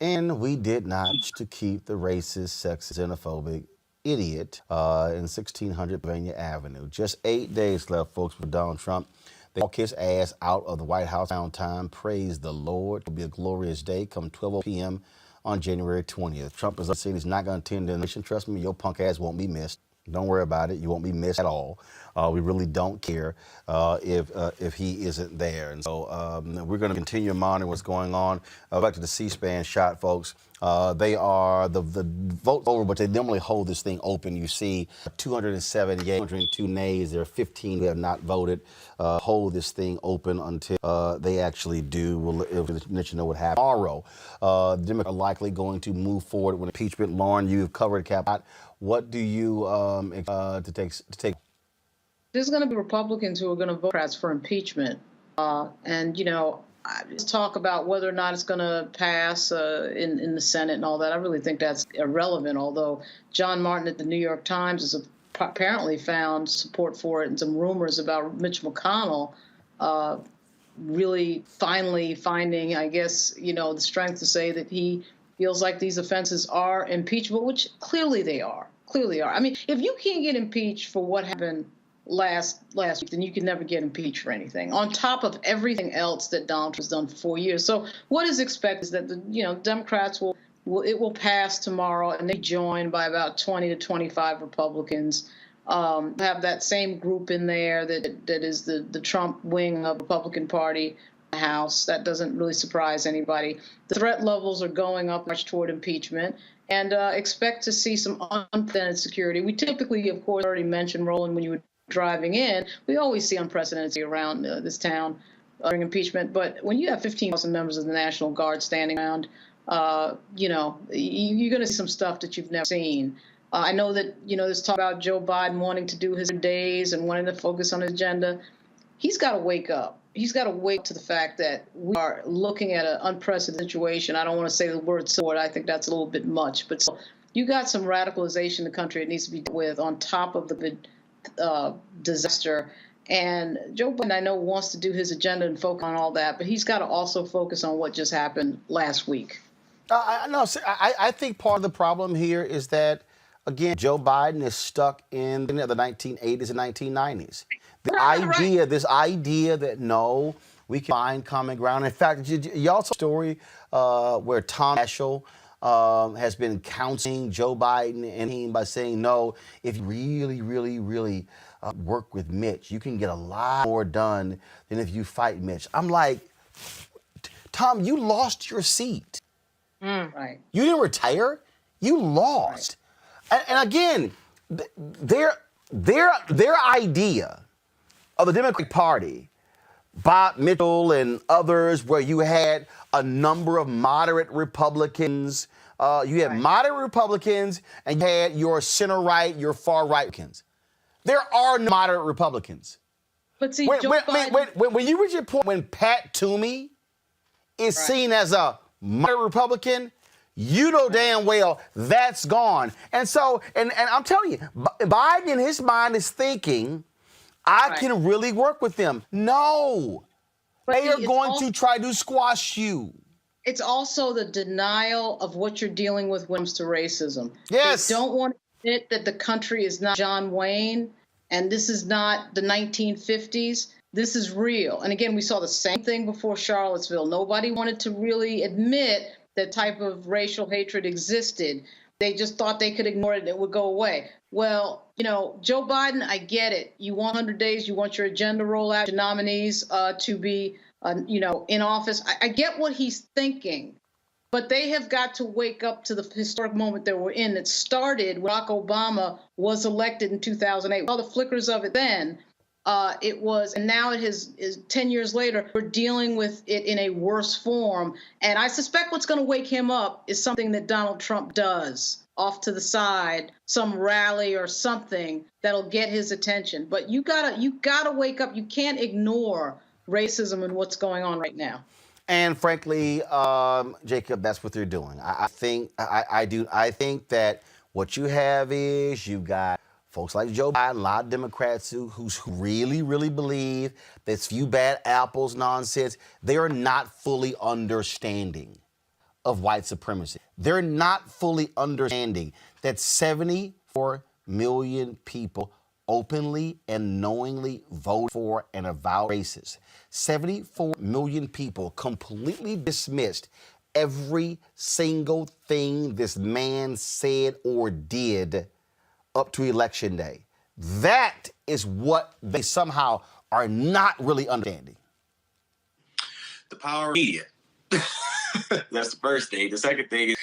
and we did not to keep the racist, sexist, xenophobic idiot in 1600 Pennsylvania Avenue. Just 8 days left, folks, for Donald Trump. They walk his ass out of the White House on time. Praise the Lord. It'll be a glorious day come 12 p.m. on January 20th. Trump is saying he's not going to attend the election. Trust me, your punk ass won't be missed. Don't worry about it. You won't be missed at all. We really don't care if he isn't there. And so we're going to continue monitoring what's going on. Back to the C-SPAN shot, folks. They are the vote over, but they normally hold this thing open. You see 207 yea, 202 nays. There are 15 who have not voted. Hold this thing open until they actually do. We'll let you know what happens tomorrow. Democrats are likely going to move forward with impeachment. Lauren, you've covered Cap. What do you to take? There's going to be Republicans who are going to vote Democrats for impeachment. Just talk about whether or not it's going to pass in the Senate and all that. I really think that's irrelevant, although John Martin at the New York Times has apparently found support for it, and some rumors about Mitch McConnell really finally finding, I guess, the strength to say that he feels like these offenses are impeachable, which clearly they are. Clearly are. I mean, if you can't get impeached for what happened last week, then you can never get impeached for anything, on top of everything else that Donald Trump has done for 4 years. So what is expected is that the Democrats will pass tomorrow, and they joined by about 20 to 25 Republicans. Have that same group in there that is the Trump wing of the Republican Party House. That doesn't really surprise anybody. The threat levels are going up much toward impeachment, and expect to see some unprecedented security. We typically, of course, already mentioned, Roland, when you were driving in, we always see unprecedented around this town during impeachment. But when you have 15,000 members of the National Guard standing around, you're going to see some stuff that you've never seen. I know that, there's talk about Joe Biden wanting to do his days and wanting to focus on his agenda. He's got to wake up. He's got to wake to the fact that we are looking at an unprecedented situation. I don't want to say the word sword. I think that's a little bit much. But you got some radicalization in the country that needs to be dealt with on top of the disaster. And Joe Biden, I know, wants to do his agenda and focus on all that, but he's got to also focus on what just happened last week. I think part of the problem here is that, again, Joe Biden is stuck in the 1980s and 1990s. This idea that, no, we can find common ground. In fact, y'all saw a story where Tom Daschle has been counseling Joe Biden and him by saying, no, if you really, really, really work with Mitch, you can get a lot more done than if you fight Mitch. I'm like, Tom, you lost your seat. Right. You didn't retire. You lost. Right. And again, their idea of the Democratic Party, Bob Mitchell and others, where you had a number of moderate Republicans, moderate Republicans, and you had your center-right, your far-right Republicans. There are no moderate Republicans. But see, when you reach a point when Pat Toomey is seen as a moderate Republican, you know damn well that's gone. And so, and I'm telling you, Biden in his mind is thinking, I can really work with them. No. They are going to try to squash you. It's also the denial of what you're dealing with when it comes to racism. Yes. They don't want to admit that the country is not John Wayne, and this is not the 1950s. This is real. And again, we saw the same thing before Charlottesville. Nobody wanted to really admit that type of racial hatred existed. They just thought they could ignore it and it would go away. Well, you know, Joe Biden, I get it. You want 100 days, you want your agenda roll out, your nominees to be, in office. I get what he's thinking, but they have got to wake up to the historic moment that we're in that started when Barack Obama was elected in 2008. All the flickers of it then, and now it is 10 years later, we're dealing with it in a worse form. And I suspect what's going to wake him up is something that Donald Trump does off to the side, some rally or something that'll get his attention. But you gotta wake up. You can't ignore racism and what's going on right now. And frankly, Jacob, that's what they're doing. I think that what you have is you've got folks like Joe Biden, a lot of Democrats who really, really believe this few bad apples nonsense. They are not fully understanding of white supremacy. They're not fully understanding that 74 million people openly and knowingly vote for and avowed racist. 74 million people completely dismissed every single thing this man said or did up to Election Day. That is what they somehow are not really understanding. The power of media. That's the first thing. The second thing is,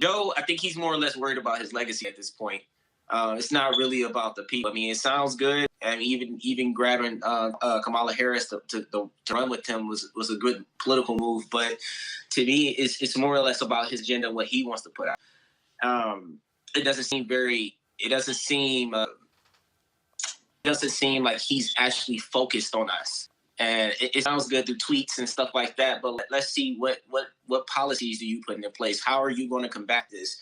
Joe, I think he's more or less worried about his legacy at this point. It's not really about the people. I mean, it sounds good. I mean, even grabbing Kamala Harris to run with him was a good political move. But to me, it's more or less about his agenda and what he wants to put out. It doesn't seem like he's actually focused on us. And it sounds good through tweets and stuff like that, but let's see what policies do you put in place? How are you going to combat this?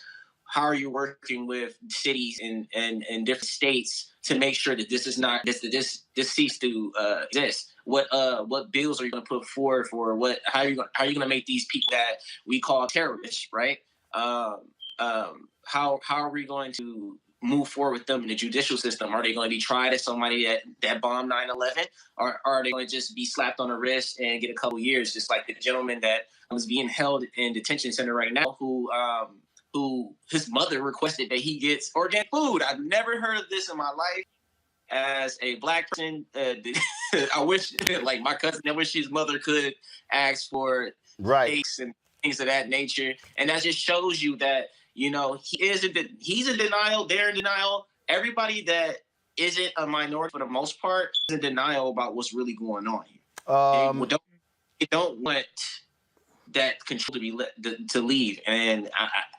How are you working with cities and different states to make sure that this cease to exist? What bills are you going to put forward for what? How are you going to make these people that we call terrorists, right? How are we going to move forward with them in the judicial system? Are they going to be tried as somebody that bombed 9/11, or are they going to just be slapped on the wrist and get a couple years, just like the gentleman that was being held in detention center right now, who his mother requested that he gets organic food? I've never heard of this in my life. As a black person, I wish, like my cousin, I wish his mother could ask for steaks and things of that nature, and that just shows you that. You know, he's in denial. They're in denial. Everybody that isn't a minority, for the most part, is in denial about what's really going on here. They don't want that control to leave, and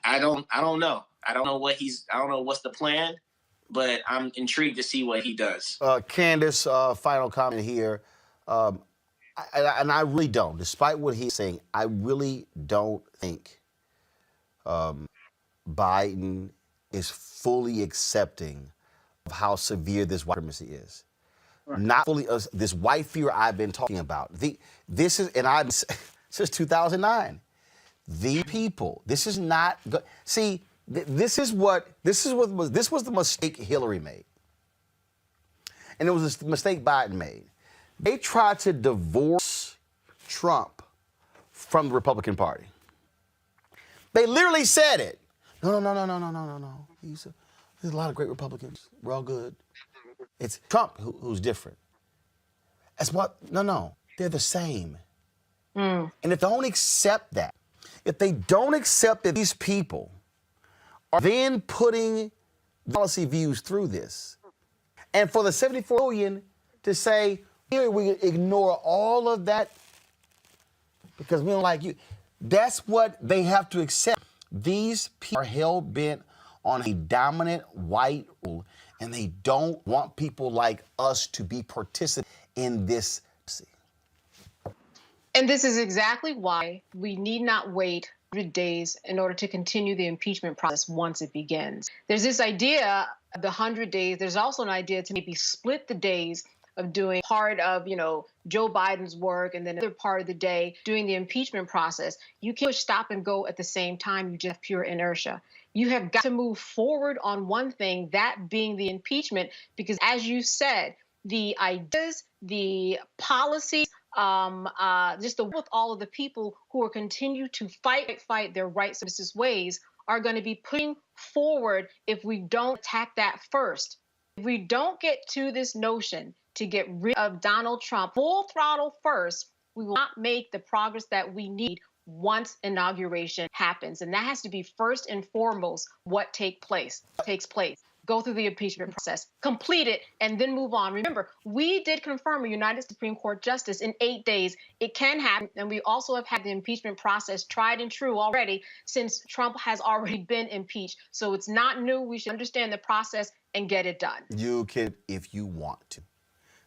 I don't know. I don't know what's the plan, but I'm intrigued to see what he does. Candace, final comment here, and I really don't. Despite what he's saying, I really don't think Biden is fully accepting of how severe this white supremacy is. Right. Not fully this white fear I've been talking about. This is since 2009. The people. This is not good. See, this was the mistake Hillary made, and it was a mistake Biden made. They tried to divorce Trump from the Republican Party. They literally said it. No. There's a lot of great Republicans. We're all good. It's Trump who's different. That's what, they're the same. And if they don't accept that, if they don't accept that these people are then putting policy views through this, and for the 74 million to say, here we ignore all of that because we don't like you, that's what they have to accept. These people are hell-bent on a dominant white rule, and they don't want people like us to be participants in this. And this is exactly why we need not wait 100 days in order to continue the impeachment process once it begins. There's this idea of the 100 days. There's also an idea to maybe split the days of doing part of, Joe Biden's work and then another part of the day doing the impeachment process. You can't stop and go at the same time. You just have pure inertia. You have got to move forward on one thing, that being the impeachment, because as you said, the ideas, the policies, just with all of the people who are continue to fight their rights and ways are going to be putting forward if we don't attack that first. If we don't get to this notion to get rid of Donald Trump full throttle first, we will not make the progress that we need once inauguration happens. And that has to be first and foremost what takes place. Go through the impeachment process, complete it, and then move on. Remember, we did confirm a United Supreme Court justice in 8 days. It can happen, and we also have had the impeachment process tried and true already since Trump has already been impeached. So it's not new. We should understand the process and get it done. You can if you want to.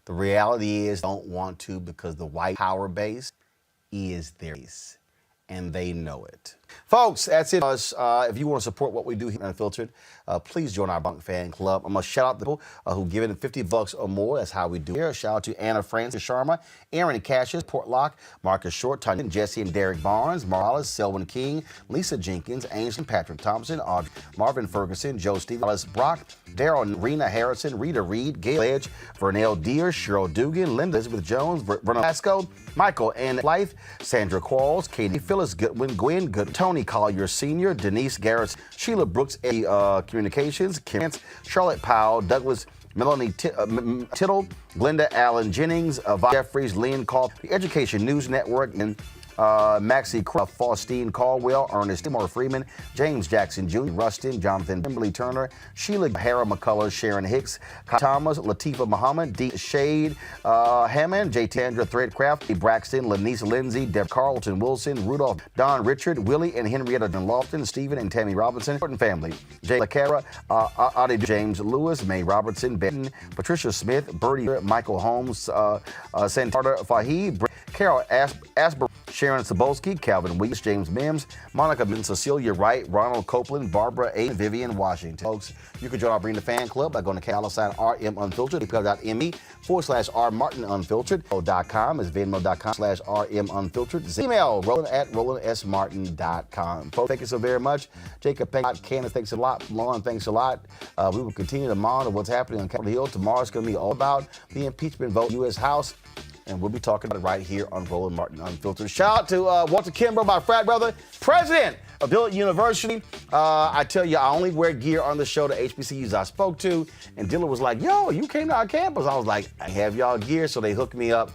The reality is don't want to because the white power base is their base, and they know it. Folks, that's it. If you want to support what we do here on Unfiltered, please join our Bunk Fan Club. I'm going to shout out the people who give it $50 or more. That's how we do it. Shout out to Anna Francis Sharma, Aaron Cassius, Portlock, Marcus Short, Tanya, Jesse and Derek Barnes, Morales, Selwyn King, Lisa Jenkins, Ainsley, Patrick Thompson, Audrey, Marvin Ferguson, Joe Stevens, Alice Brock, Daryl, Rena Harrison, Rita Reed, Gail Edge, Vernell Deere, Cheryl Dugan, Linda Elizabeth Jones, Vernon Pasco, Michael Ann Blythe, Sandra Qualls, Katie Phyllis Goodwin, Gwen Good, Tony Collier Sr., Denise Garrett, Sheila Brooks, Communications, Kim, Charlotte Powell, Douglas, Melanie Tittle, Glenda Allen Jennings, Jeffries, Lynn Call, the Education News Network, and Maxie Faustine Caldwell, Ernest Timor Freeman, James Jackson Jr., Rustin, Jonathan Kimberly Turner, Sheila Hara McCullough, Sharon Hicks, Thomas, Latifa Muhammad, D. Shade, Hammond, J. Tandra Threadcraft, D. Braxton, Lenise Lindsay, Deb Carlton Wilson, Rudolph, Don Richard, Willie and Henrietta Dunlofton, Stephen and Tammy Robinson, Horton family, Jay LaCara, Adi James Lewis, May Robertson, Benton, Patricia Smith, Bertie, Michael Holmes, Santarda Fahid, Carol Asper, Sharon Sabolsky, Calvin Weeks, James Mims, Monica Min, Cecilia Wright, Ronald Copeland, Barbara A. Vivian Washington. Folks, you can join our Bring the Fan Club by going to @RM Unfiltered, /me/R Martin Unfiltered. .com is venmo.com/RM Unfiltered. Email Roland @RolandSMartin.com. Folks, thank you so very much. Jacob, thanks a lot. Candace, thanks a lot. Lauren, thanks a lot. We will continue to monitor what's happening on Capitol Hill. Tomorrow's going to be all about the impeachment vote, U.S. House. And we'll be talking about it right here on Roland Martin Unfiltered. Shout out to Walter Kimbrough, my frat brother, president of Dillard University. I tell you, I only wear gear on the show to HBCUs I spoke to. And Dillard was like, yo, you came to our campus. I was like, I have y'all gear. So they hooked me up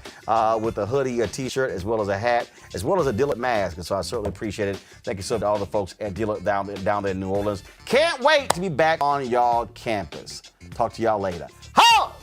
with a hoodie, a t-shirt, as well as a hat, as well as a Dillard mask. And so I certainly appreciate it. Thank you so much to all the folks at Dillard down there in New Orleans. Can't wait to be back on y'all campus. Talk to y'all later. Ha!